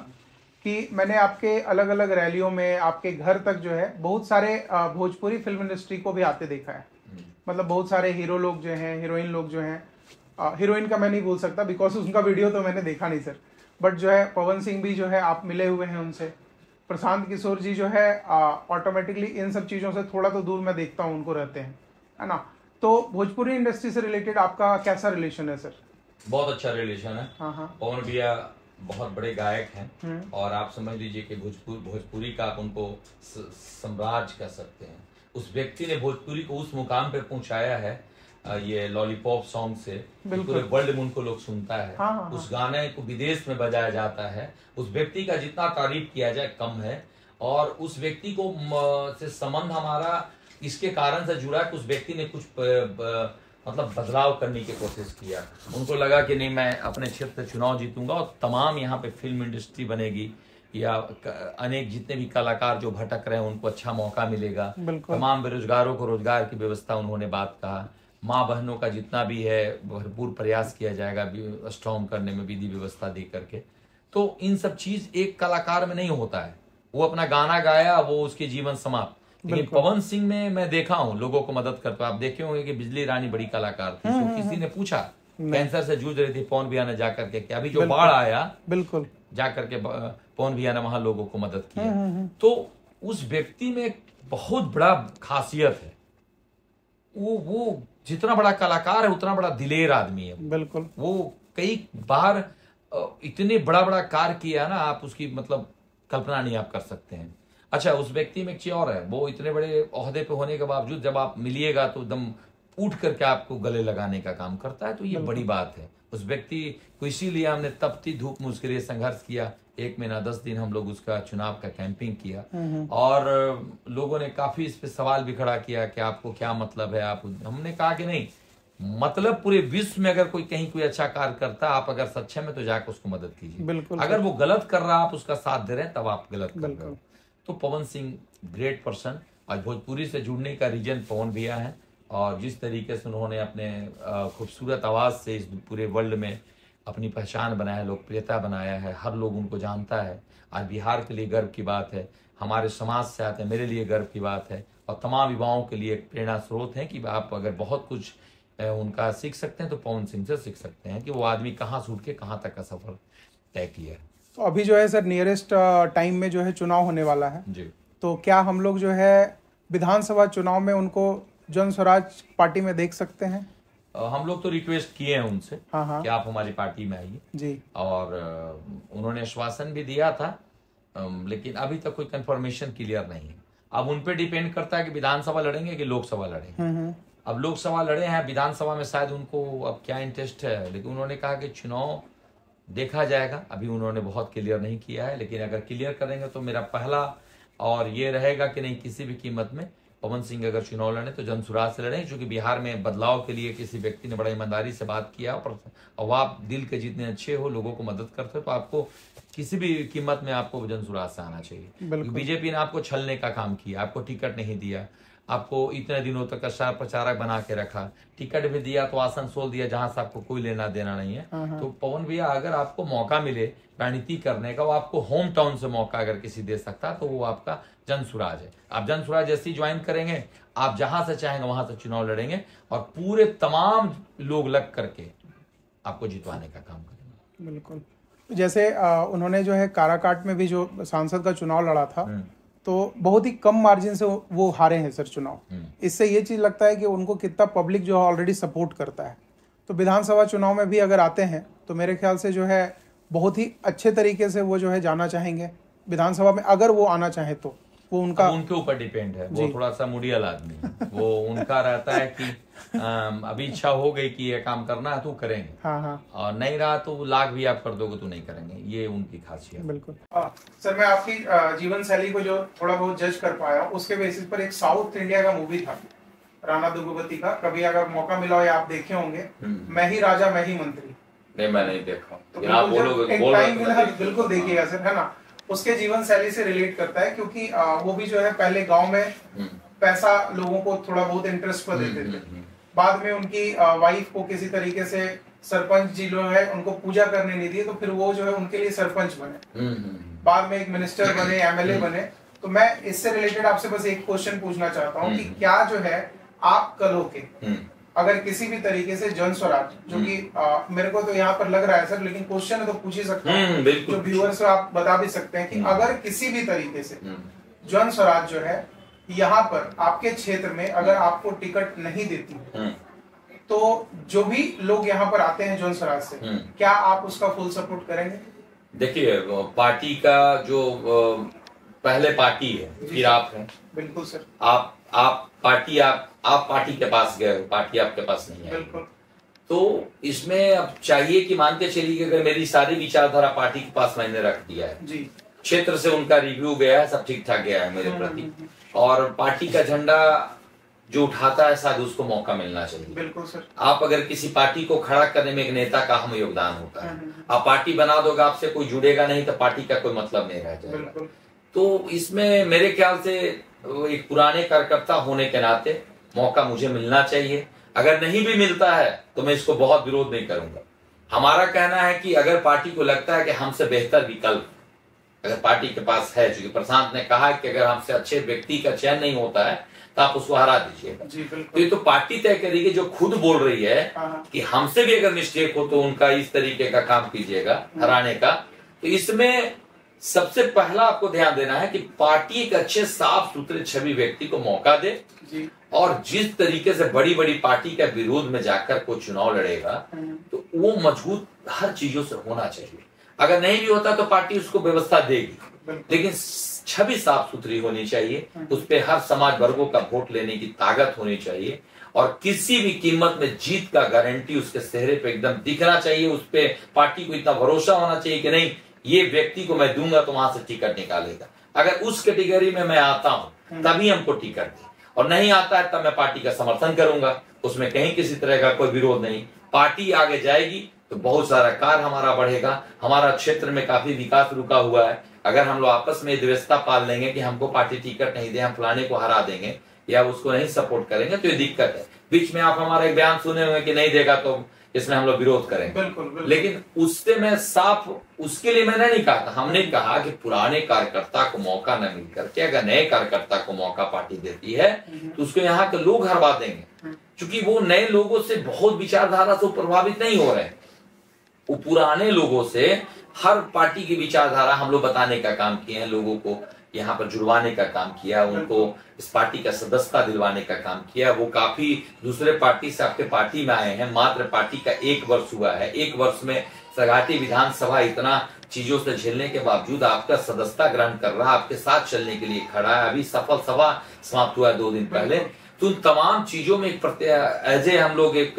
कि मैंने आपके अलग अलग रैलियों में आपके घर तक जो है बहुत सारे भोजपुरी फिल्म इंडस्ट्री को भी आते देखा है। मतलब बहुत सारे हीरो लोग जो हैं, हीरोइन लोग जो हैं, हीरोइन का मैं नहीं बोल सकता बिकॉज उनका वीडियो तो मैंने देखा नहीं सर, बट जो है पवन सिंह भी जो है आप मिले हुए हैं उनसे। प्रशांत किशोर जी जो है ऑटोमेटिकली इन सब चीज़ों से थोड़ा तो दूर मैं देखता हूँ उनको रहते हैं, है ना। तो भोजपुरी इंडस्ट्री से रिलेटेड आपका कैसा रिलेशन है सर? बहुत अच्छा रिलेशन है। पवन भैया बहुत बड़े गायक हैं और आप समझ लीजिए कि भोजपुरी का आप उनको साम्राज्य कह सकते हैं। उस व्यक्ति ने भोजपुरी को उस मुकाम पे पहुंचाया है ये लॉलीपॉप सॉन्ग से पूरे वर्ल्ड में उनको लोग सुनता है। उस गाने को विदेश में बजाया जाता है। उस व्यक्ति का जितना तारीफ किया जाए कम है और उस व्यक्ति को से संबंध हमारा इसके कारण से जुड़ा कि उस व्यक्ति ने कुछ मतलब बदलाव करने की कोशिश किया। उनको लगा कि नहीं मैं अपने क्षेत्र से चुनाव जीतूंगा और तमाम यहाँ पे फिल्म इंडस्ट्री बनेगी या अनेक जितने भी कलाकार जो भटक रहे हैं उनको अच्छा मौका मिलेगा। तमाम बेरोजगारों को रोजगार की व्यवस्था उन्होंने बात कहा। माँ बहनों का जितना भी है भरपूर प्रयास किया जाएगा स्ट्रॉन्ग करने में विधि व्यवस्था दे करके। तो इन सब चीज एक कलाकार में नहीं होता है। वो अपना गाना गाया वो उसके जीवन समाप्त। लेकिन पवन सिंह में मैं देखा हूँ लोगों को मदद करता। आप देखे होंगे कि बिजली रानी बड़ी कलाकार थी, तो किसी ने पूछा कैंसर से जूझ रही थी, पवन भैया ने जाकर के कि अभी जो बाढ़ आया बिल्कुल जाकर के पवन भैया ने वहां लोगों को मदद किया। तो उस व्यक्ति में बहुत बड़ा खासियत है। वो जितना बड़ा कलाकार है उतना बड़ा दिलेर आदमी है। बिल्कुल वो कई बार इतने बड़ा बड़ा कार्य किया ना, आप उसकी मतलब कल्पना नहीं आप कर सकते हैं। अच्छा, उस व्यक्ति में एक चीज और है, वो इतने बड़े ओहदे पे होने के बावजूद जब आप मिलिएगा तो एकदम उठ करके आपको गले लगाने का काम करता है। तो ये बड़ी बात है उस व्यक्ति को। इसीलिए हमने तपती धूप में उसके लिए संघर्ष किया। 1 महीना 10 दिन हम लोग उसका चुनाव का कैंपिंग किया और लोगों ने काफी इस पे सवाल भी खड़ा किया कि आपको क्या मतलब है। आप हमने कहा कि नहीं, मतलब पूरे विश्व में अगर कोई कहीं कोई अच्छा कार्य करता आप अगर सक्षम है तो जाकर उसको मदद कीजिए। अगर वो गलत कर रहा आप उसका साथ दे रहे हैं तब आप गलत कर रहे हो। तो पवन सिंह ग्रेट पर्सन। आज भोजपुरी से जुड़ने का रीजन पवन भैया है और जिस तरीके से उन्होंने अपने खूबसूरत आवाज से इस पूरे वर्ल्ड में अपनी पहचान बनाया है, लोकप्रियता बनाया है, हर लोग उनको जानता है। आज बिहार के लिए गर्व की बात है, हमारे समाज से आते हैं, मेरे लिए गर्व की बात है और तमाम युवाओं के लिए एक प्रेरणा स्रोत है कि आप अगर बहुत कुछ उनका सीख सकते हैं तो पवन सिंह से सीख सकते हैं कि वो आदमी कहाँ से उठ के कहाँ तक का सफर तय किया है। तो अभी जो है सर नियरेस्ट टाइम में जो है चुनाव होने वाला है जी, तो क्या हम लोग जो है विधानसभा चुनाव में उनको जन स्वराज पार्टी में देख सकते हैं? हम लोग तो रिक्वेस्ट किए हैं उनसे कि आप हमारी पार्टी में आइए जी, और उन्होंने आश्वासन भी दिया था, लेकिन अभी तक कोई कंफर्मेशन क्लियर नहीं है। अब उन पे डिपेंड करता है कि विधानसभा लड़ेंगे कि लोकसभा लड़ेंगे। अब लोकसभा लड़े हैं, विधानसभा में शायद उनको अब क्या इंटरेस्ट है, लेकिन उन्होंने कहा कि चुनाव देखा जाएगा। अभी उन्होंने बहुत क्लियर नहीं किया है, लेकिन अगर क्लियर करेंगे तो मेरा पहला और ये रहेगा कि नहीं, किसी भी कीमत में पवन सिंह अगर चुनाव लड़े तो जनसुराज से लड़े, क्योंकि बिहार में बदलाव के लिए किसी व्यक्ति ने बड़ा ईमानदारी से बात किया और आप दिल के जितने अच्छे हो, लोगों को मदद करते हो, तो आपको किसी भी कीमत में आपको जनसुराज से आना चाहिए। बीजेपी ने आपको छलने का काम किया, आपको टिकट नहीं दिया, आपको इतने दिनों तक स्टार प्रचारक बना के रखा, टिकट भी दिया तो आसनसोल दिया जहां से आपको कोई लेना देना नहीं है। तो पवन भैया अगर आपको मौका मिले राजनीति करने का, वो आपको होम टाउन से मौका अगर किसी दे सकता तो वो आपका जनसुराज है। आप जनसुराज जैसे ज्वाइन करेंगे, आप जहां से चाहेंगे वहां से चुनाव लड़ेंगे और पूरे तमाम लोग लग करके आपको जितवाने का काम करेंगे। बिल्कुल। जैसे उन्होंने जो है काराकाट में भी जो सांसद का चुनाव लड़ा था, तो बहुत ही कम मार्जिन से वो हारे हैं सर चुनाव। इससे ये चीज लगता है कि उनको कितना पब्लिक जो है ऑलरेडी सपोर्ट करता है। तो विधानसभा चुनाव में भी अगर आते हैं तो मेरे ख्याल से जो है बहुत ही अच्छे तरीके से वो जो है जाना चाहेंगे विधानसभा में, अगर वो आना चाहे तो। वो उनके ऊपर डिपेंड है, वो थोड़ा सा मुड़ियल आदमी है। वो उनका रहता है कि अभी इच्छा हो गई कि ये काम करना है तो करेंगे। हाँ। और नहीं रहा तो लाख भी आप कर दोगे तो नहीं करेंगे, ये उनकी खासियत। बिल्कुल। सर मैं आपकी जीवन शैली को जो थोड़ा बहुत जज कर पाया उसके बेसिस पर एक साउथ इंडिया का मूवी था राणा दुग्गवती का, कभी अगर मौका मिला हो या आप देखे होंगे, मैं ही राजा मैं ही मंत्री। नहीं मैं नहीं देखा, तो बिल्कुल देखिएगा सर, है ना। उसके जीवन शैली से रिलेट करता है क्योंकि वो भी जो है पहले गांव में पैसा लोगों को थोड़ा बहुत इंटरेस्ट पर देते थे, बाद में उनकी वाइफ को किसी तरीके से सरपंच जी जो है उनको पूजा करने नहीं दिए, तो फिर वो जो है उनके लिए सरपंच बने, बाद में एक मिनिस्टर बने, एमएलए बने। तो मैं इससे रिलेटेड आपसे बस एक क्वेश्चन पूछना चाहता हूँ कि क्या जो है आप कल होके अगर किसी भी तरीके से जन स्वराज, जो कि मेरे को तो यहाँ पर लग रहा है सर, लेकिन क्वेश्चन है तो पूछ ही सकता हूँ, जो व्यूअर्स को आप बता भी सकते हैं कि अगर किसी भी तरीके से जन स्वराज जो है यहाँ पर आपके क्षेत्र में अगर आपको टिकट नहीं देती तो जो भी लोग यहाँ पर आते हैं जन स्वराज से, क्या आप उसका फुल सपोर्ट करेंगे? देखिए पार्टी का जो पहले पार्टी है फिर आप हैं। बिल्कुल सर। आप पार्टी आप पार्टी के पास गए हो, पार्टी आपके पास नहीं है। बिल्कुल। तो इसमें अब चाहिए कि मान के चलिए कि अगर मेरी सारी विचारधारा पार्टी के पास मैंने रख दिया है जी, क्षेत्र से उनका रिव्यू गया है, सब ठीक ठाक गया है मेरे प्रति, और पार्टी का झंडा जो उठाता है शायद उसको मौका मिलना चाहिए। बिल्कुल सर। आप अगर किसी पार्टी को खड़ा करने में एक नेता का अहम योगदान होता है, आप पार्टी बना दोगे, आपसे कोई जुड़ेगा नहीं तो पार्टी का कोई मतलब नहीं रह जाएगा। तो इसमें मेरे ख्याल से एक पुराने कार्यकर्ता होने के नाते मौका मुझे मिलना चाहिए। अगर नहीं भी मिलता है तो मैं इसको बहुत विरोध नहीं करूंगा। हमारा कहना है कि अगर पार्टी को लगता है कि हमसे बेहतर विकल्प अगर पार्टी के पास है, क्योंकि प्रशांत ने कहा कि अगर हमसे अच्छे व्यक्ति का चयन नहीं होता है तो आप उसको हरा दीजिएगा। तो ये तो पार्टी तय करेगी, जो खुद बोल रही है कि हमसे भी अगर मिस्टेक हो तो उनका इस तरीके का काम कीजिएगा हराने का। तो इसमें सबसे पहला आपको ध्यान देना है कि पार्टी एक अच्छे साफ सुथरे छवि व्यक्ति को मौका दे जी। और जिस तरीके से बड़ी बड़ी पार्टी के विरोध में जाकर कोई चुनाव लड़ेगा तो वो मजबूत हर चीजों से होना चाहिए। अगर नहीं भी होता तो पार्टी उसको व्यवस्था देगी, लेकिन छवि साफ सुथरी होनी चाहिए, उस पर हर समाज वर्गों का वोट लेने की ताकत होनी चाहिए, और किसी भी कीमत में जीत का गारंटी उसके चेहरे पे एकदम दिखना चाहिए। उस पर पार्टी को इतना भरोसा होना चाहिए कि नहीं ये व्यक्ति को मैं दूंगा तो वहां से टिकट निकालेगा। अगर उस कैटेगरी में मैं आता हूं तभी हमको टिकट दे, और नहीं आता है तब मैं पार्टी का समर्थन करूंगा, उसमें कहीं किसी तरह का कोई विरोध नहीं। पार्टी आगे जाएगी तो बहुत सारा कार्य हमारा बढ़ेगा। हमारा क्षेत्र में काफी विकास रुका हुआ है। अगर हम लोग आपस में व्यवस्था पाल लेंगे कि हमको पार्टी टिकट नहीं दे, हम फलाने को हरा देंगे या उसको नहीं सपोर्ट करेंगे तो ये दिक्कत है। बीच में आप हमारा एक बयान सुने हुए कि नहीं देगा तो इसमें हम लोग विरोध करेंगे। बिल्कुल। लेकिन उससे मैं साफ उसके लिए मैंने नहीं कहा था, हमने कहा कि पुराने कार्यकर्ता को मौका न मिल करके अगर नए कार्यकर्ता को मौका पार्टी देती है तो उसको यहाँ के लोग हरवा देंगे, क्योंकि वो नए लोगों से बहुत विचारधारा से प्रभावित नहीं हो रहे हैं। वो पुराने लोगों से हर पार्टी की विचारधारा हम लोग बताने का काम किए हैं, लोगों को यहाँ पर जुड़वाने का काम किया, उनको इस पार्टी का सदस्यता दिलवाने का काम किया। वो काफी दूसरे पार्टी से आपके पार्टी में आए हैं। मात्र पार्टी का 1 वर्ष हुआ है, 1 वर्ष में सगाटी विधानसभा इतना चीजों से झेलने के बावजूद आपका सदस्यता ग्रहण कर रहा है, आपके साथ चलने के लिए खड़ा है। अभी सफल सभा समाप्त हुआ है 2 दिन पहले। तो उन तमाम चीजों में एज ए हम लोग एक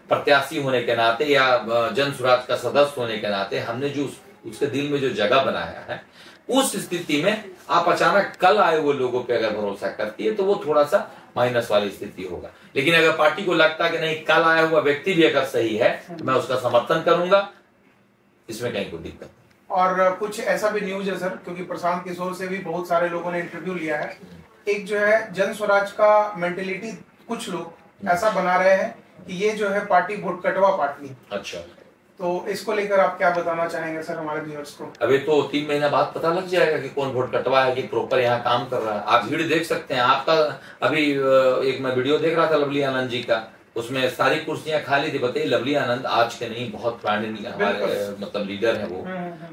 प्रत्याशी होने के नाते या जन स्वराज का सदस्य होने के नाते हमने जो उसके दिल में जो जगह बनाया है, उस स्थिति में आप अचानक कल आए हुए लोगों पे अगर भरोसा करती है तो वो थोड़ा सा माइनस वाली स्थिति होगा। लेकिन अगर पार्टी को लगता है कि नहीं कल आया हुआ व्यक्ति भी अगर सही है तो मैं उसका समर्थन करूंगा, इसमें कहीं कोई दिक्कत नहीं। और कुछ ऐसा भी न्यूज है सर, क्योंकि प्रशांत किशोर से भी बहुत सारे लोगों ने इंटरव्यू लिया है, एक जो है जन स्वराज का मेंटेलिटी कुछ लोग ऐसा बना रहे हैं कि ये जो है पार्टी वोट कटवा पार्टी। अच्छा, तो इसको लेकर आप क्या बताना चाहेंगे सर हमारे व्यूअर्स को? अभी तो 3 महीना बाद पता लग जाएगा कि कौन वोट कटवा है, कि प्रॉपर यहाँ काम कर रहा है। आप भीड़ देख सकते हैं। आपका अभी एक मैं वीडियो देख रहा था लवली आनंद जी का, उसमें सारी कुर्सियां खाली थी। बताइए, लवली आनंद आज के नहीं, बहुत पुराने हमारे मतलब लीडर है वो,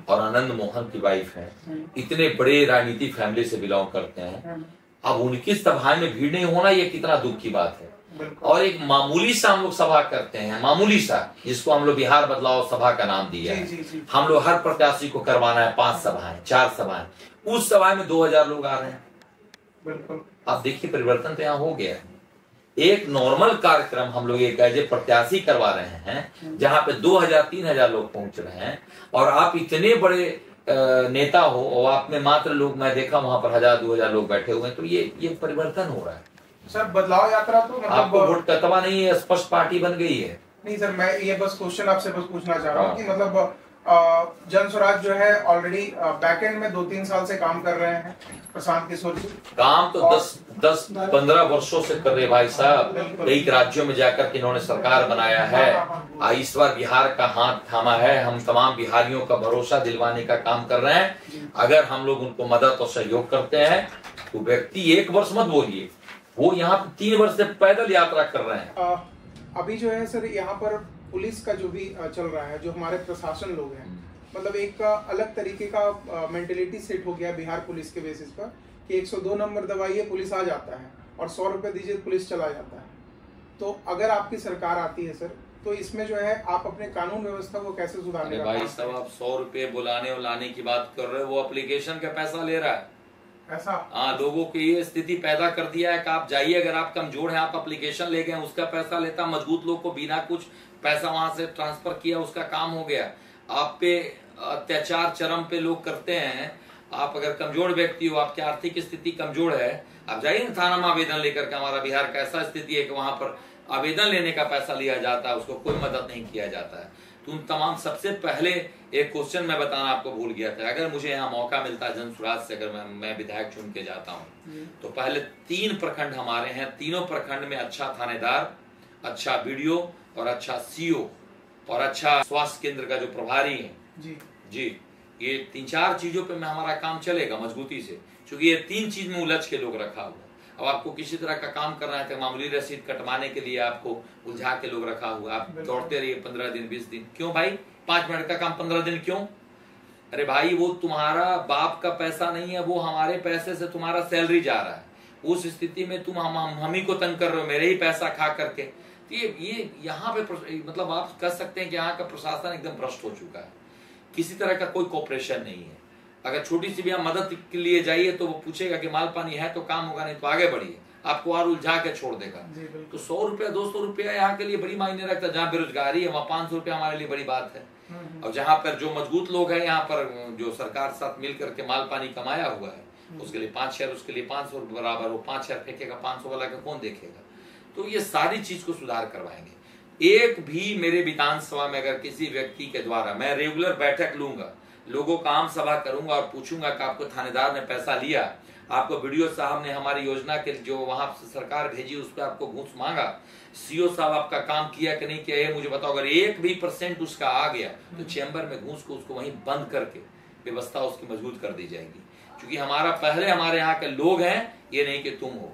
और आनंद मोहन की वाइफ है, इतने बड़े राजनीति फैमिली से बिलोंग करते हैं, अब उनकी सभा में भीड़ नहीं होना ये कितना दुख की बात है। और एक मामूली सा हम लोग सभा करते हैं, मामूली सा, जिसको हम लोग बिहार बदलाव सभा का नाम दिया है। हम लोग हर प्रत्याशी को करवाना है 5 सभाएं 4 सभाएं, उस सभा में 2000 लोग आ रहे हैं। बिल्कुल आप देखिए परिवर्तन तो यहाँ हो गया है। एक नॉर्मल कार्यक्रम हम लोग एक ऐसे प्रत्याशी करवा रहे हैं जहाँ पे 2000-3000 लोग पहुंच रहे हैं, और आप इतने बड़े नेता हो और आप में मात्र लोग, मैं देखा वहां पर 1000-2000 लोग बैठे हुए हैं, तो ये परिवर्तन हो रहा है सर। बदलाव यात्रा तो मतलब आपको वोट कतवा नहीं है, स्पष्ट पार्टी बन गई है। नहीं सर, मैं ये बस क्वेश्चन आपसे बस पूछना चाह रहा हूँ कि मतलब जन स्वराज जो है ऑलरेडी बैकएंड में 2-3 साल से काम कर रहे हैं प्रशांत किशोर जी। काम तो 10-15 वर्षों से कर रहे भाई साहब, कई राज्यों में जाकर के इन्होंने सरकार बनाया है। इस बार बिहार का हाथ थामा है, हम तमाम बिहारियों का भरोसा दिलवाने का काम कर रहे हैं। अगर हम लोग उनको मदद और सहयोग करते हैं तो व्यक्ति 1 वर्ष मत बोलिए, वो यहाँ 3 वर्ष से पैदल यात्रा कर रहे हैं। अभी जो है सर यहाँ पर पुलिस का जो भी चल रहा है, जो हमारे प्रशासन लोग हैं, मतलब एक अलग तरीके का मेंटेलिटी सेट हो गया बिहार पुलिस के बेसिस पर कि 102 नंबर दबाइए पुलिस आ जाता है और 100 रुपए दीजिए पुलिस चला जाता है। तो अगर आपकी सरकार आती है सर, तो इसमें जो है आप अपने कानून व्यवस्था को कैसे सुधारने का? भाई साहब आप 100 रुपए बुलाने और लाने की बात कर रहे हो, वो एप्लीकेशन का पैसा ले रहा है ऐसा। हाँ, लोगों की ये स्थिति पैदा कर दिया है कि आप जाइए, अगर आप कमजोर हैं आप एप्लीकेशन ले गए उसका पैसा लेता, मजबूत लोग को बिना कुछ पैसा वहां से ट्रांसफर किया उसका काम हो गया। आप पे अत्याचार चरम पे लोग करते हैं। आप अगर कमजोर व्यक्ति हो, आपकी आर्थिक स्थिति कमजोर है, आप जाइए ना थाना में आवेदन लेकर के। हमारा बिहार का ऐसा स्थिति है कि वहां पर आवेदन लेने का पैसा लिया जाता है, उसको कोई मदद नहीं किया जाता है। तुम तमाम सबसे पहले एक क्वेश्चन मैं बताना आपको भूल गया था, अगर मुझे यहाँ मौका मिलता है जन स्वराज से, अगर मैं विधायक चुन के जाता हूँ तो पहले 3 प्रखंड हमारे हैं, तीनों प्रखंड में अच्छा थानेदार, अच्छा बीडीओ और अच्छा सीओ और अच्छा स्वास्थ्य केंद्र का जो प्रभारी है जी, ये 3-4 चीजों पे में हमारा काम चलेगा मजबूती से, क्योंकि ये 3 चीज में उलझ के लोग रखा हुआ। अब आपको किसी तरह का काम करना है तो मामूली रसीद कटवाने के लिए आपको उलझा के लोग रखा हुआ, आप दौड़ते रहिए 15 दिन 20 दिन। क्यों भाई 5 मिनट का काम 15 दिन क्यों? अरे भाई वो तुम्हारा बाप का पैसा नहीं है, वो हमारे पैसे से तुम्हारा सैलरी जा रहा है। उस स्थिति में तुम हम ही को तंग कर रहे हो, मेरे ही पैसा खा करके। ये यहाँ पे मतलब आप कह सकते हैं कि यहाँ का प्रशासन एकदम भ्रष्ट हो चुका है, किसी तरह का कोई कोऑपरेशन नहीं है। अगर छोटी सी भी आप मदद के लिए जाइए तो वो पूछेगा कि माल पानी है तो काम होगा, नहीं तो आगे बढ़िए, आपको और उलझा के छोड़ देगा। तो 100 रुपया 200 रुपया यहाँ के लिए बड़ी मायने रखता है। जहाँ बेरोजगारी है वहाँ 500 रुपया हमारे लिए बड़ी बात है। और जहाँ पर जो मजबूत लोग हैं, यहाँ पर जो सरकार साथ मिल करके माल पानी कमाया हुआ है, उसके लिए 5 शेयर, उसके लिए 500 बराबर, वो 5 शेयर फेंकेगा, 500 वाला का कौन देखेगा? तो ये सारी चीज को सुधार करवाएंगे। एक भी मेरे विधानसभा में अगर किसी व्यक्ति के द्वारा, मैं रेगुलर बैठक लूंगा, लोगों का आम सभा करूंगा और पूछूंगा कि आपको थानेदार ने पैसा लिया, आपको बीडीओ साहब ने हमारी योजना के जो वहां से सरकार भेजी उस पर आपको घूस मांगा, सीओ साहब आपका काम किया कि नहीं किया, ये मुझे बताओ। अगर 1% भी उसका आ गया तो चेंबर में घूस को उसको वहीं बंद करके व्यवस्था उसकी मजबूत कर दी जाएगी। क्योंकि हमारा पहले हमारे यहाँ के लोग हैं, ये नहीं कि तुम हो,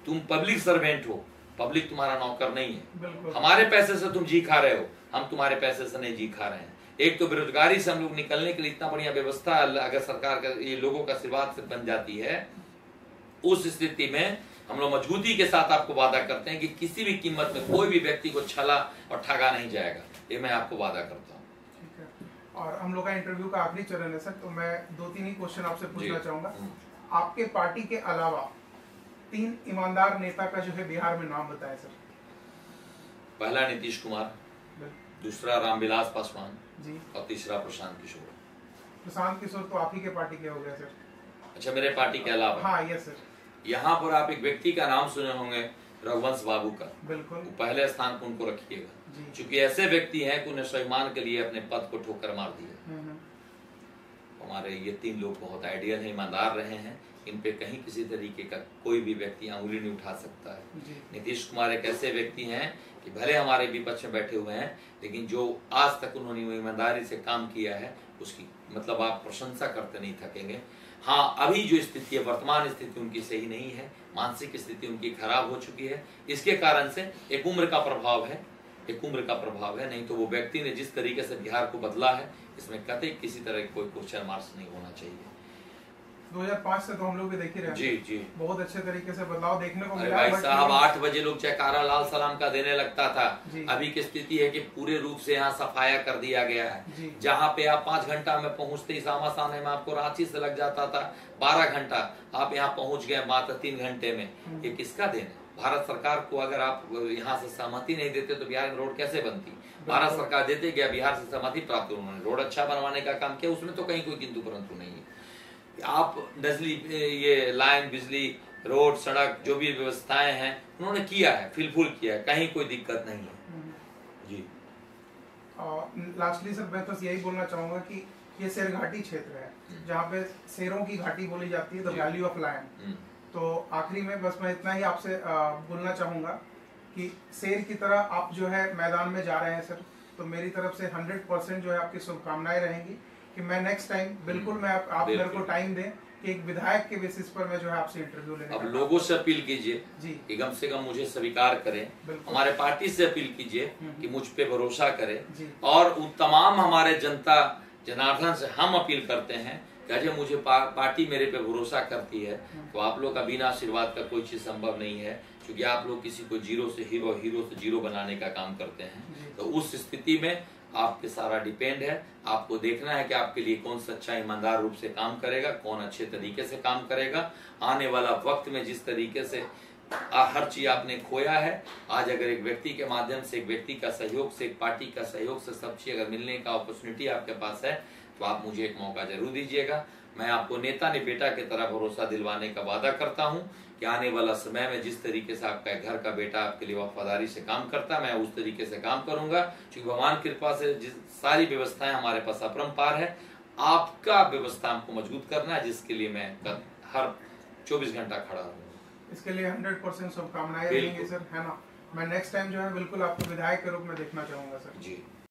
तुम पब्लिक सर्वेंट हो, पब्लिक तुम्हारा नौकर नहीं है। हमारे पैसे से तुम जी खा रहे हो, हम तुम्हारे पैसे से नहीं जी खा रहे हैं। एक तो बेरोजगारी से हम लोग निकलने के लिए इतना बढ़िया व्यवस्था अगर सरकार का ये लोगों का आशीर्वाद से बन जाती है, उस स्थिति में हम लोग मजबूती के साथ आपको वादा करते हैं कि किसी भी कीमत में कोई भी व्यक्ति को छला और ठगा नहीं जाएगा, ये मैं आपको वादा करता हूँ। ठीक है, और हम लोग का इंटरव्यू का आखिरी चरण है सर, तो मैं 2-3 ही क्वेश्चन आपसे पूछना चाहूंगा। आपके पार्टी के अलावा 3 ईमानदार नेता का जो है बिहार में नाम बताए सर। पहला नीतीश कुमार, दूसरा रामविलास पासवान जी, और तीसरा प्रशांत किशोर। प्रशांत किशोर तो आप ही के पार्टी के हो गए सर। अच्छा, मेरे पार्टी के अलावा? हाँ यस सर। यहाँ पर आप एक व्यक्ति का नाम सुने होंगे, रघुवंश बाबू का। बिल्कुल, पहले स्थान पर उनको रखिएगा, क्योंकि ऐसे व्यक्ति हैं कि उन्हें स्वाभिमान के लिए अपने पद को ठोकर मार दिया। हमारे ये 3 लोग बहुत आइडियल है, ईमानदार रहे हैं, इन पे कहीं किसी तरीके का कोई भी व्यक्ति अंगुली नहीं उठा सकता है। नीतीश कुमार एक ऐसे व्यक्ति हैं कि भले हमारे विपक्ष में बैठे हुए हैं, लेकिन जो आज तक उन्होंने ईमानदारी से काम किया है उसकी मतलब आप प्रशंसा करते नहीं थकेंगे। हाँ, अभी जो स्थिति है, वर्तमान स्थिति उनकी सही नहीं है, मानसिक स्थिति उनकी खराब हो चुकी है। इसके कारण से एक उम्र का प्रभाव है, एक उम्र का प्रभाव है, नहीं तो वो व्यक्ति ने जिस तरीके से बिहार को बदला है इसमें कतई किसी तरह कोई क्वेश्चन मार्क्स नहीं होना चाहिए। 2005 से तो हम लोग भी देख ही रहे हैं। जी जी, बहुत अच्छे तरीके से बदलाव देखने को अरे मिला। भाई साहब 8 बजे लोग जयकारा लाल सलाम का देने लगता था। जी। अभी की स्थिति है कि पूरे रूप से यहाँ सफाया कर दिया गया जी। है। जहाँ पे आप 5 घंटा में पहुँचते ही सामा सामने में आपको रांची से लग जाता था 12 घंटा, आप यहाँ पहुँच गए मात्र 3 घंटे में। ये किसका देन है? भारत सरकार को अगर आप यहाँ से सहमति नहीं देते तो बिहार में रोड कैसे बनती? भारत सरकार देते गया, बिहार से सहमति प्राप्त, उन्होंने रोड अच्छा बनवाने का काम किया, उसमें तो कहीं कोई किंतु परंतु नहीं है। आप नजली ये लाइन, बिजली, रोड, सड़क जो भी व्यवस्थाएं हैं उन्होंने किया है, फिलफुल किया है, कहीं कोई दिक्कत नहीं है जी। लास्टली सर मैं तो यही बोलना चाहूंगा कि ये शेर घाटी क्षेत्र है जहाँ पे शेरों की घाटी बोली जाती है, द वैली ऑफ लायन। तो आखिरी में बस मैं इतना ही आपसे बोलना चाहूंगा कि शेर की तरह आप जो है मैदान में जा रहे हैं सर, तो मेरी तरफ से 100% जो है आपकी शुभकामनाएं रहेंगी कि मैं नेक्स्ट टाइम बिल्कुल मैं आप मेरे को टाइम दें कि एक विधायक के बेसिस पर मैं जो है आपसे इंटरव्यू लेने। अब लोगों से अपील कीजिए जी कि कम से कम मुझे स्वीकार करें, हमारे पार्टी से अपील कीजिए कि मुझ पे भरोसा करें, और उन तमाम हमारे जनता जनार्दन से हम अपील करते हैं कि अजय मुझे पार्टी मेरे पे भरोसा करती है, तो आप लोग का बिना आशीर्वाद का कोई चीज संभव नहीं है, क्योंकि आप लोग किसी को जीरो से हीरो, हीरो से जीरो बनाने का काम करते हैं। तो उस स्थिति में आप पे सारा डिपेंड है। आपको देखना है कि आपके लिए कौन सच्चा ईमानदार रूप से काम करेगा, कौन अच्छे तरीके से काम करेगा। आने वाला वक्त में जिस तरीके से हर चीज आपने खोया है, आज अगर एक व्यक्ति के माध्यम से, एक व्यक्ति का सहयोग से, एक पार्टी का सहयोग से सब चीज अगर मिलने का अपॉर्चुनिटी आपके पास है, तो आप मुझे एक मौका जरूर दीजिएगा। मैं आपको नेता ने बेटा की तरह भरोसा दिलवाने का वादा करता हूं कि आने वाला समय में जिस तरीके से आपका घर का बेटा आपके लिए वफादारी से काम करता है, मैं उस तरीके से काम करूंगा, क्योंकि भगवान कृपा से जिस सारी व्यवस्थाएं हमारे पास अपरंपार है। आपका व्यवस्था हमको मजबूत करना है, जिसके लिए मैं हर 24 घंटा खड़ा रहूंगा। इसके लिए 100% शुभकामनाएं रहेंगी सर, है ना। मैं नेक्स्ट टाइम जो है बिल्कुल आपको विधायक के रूप में देखना चाहूंगा सर। जी।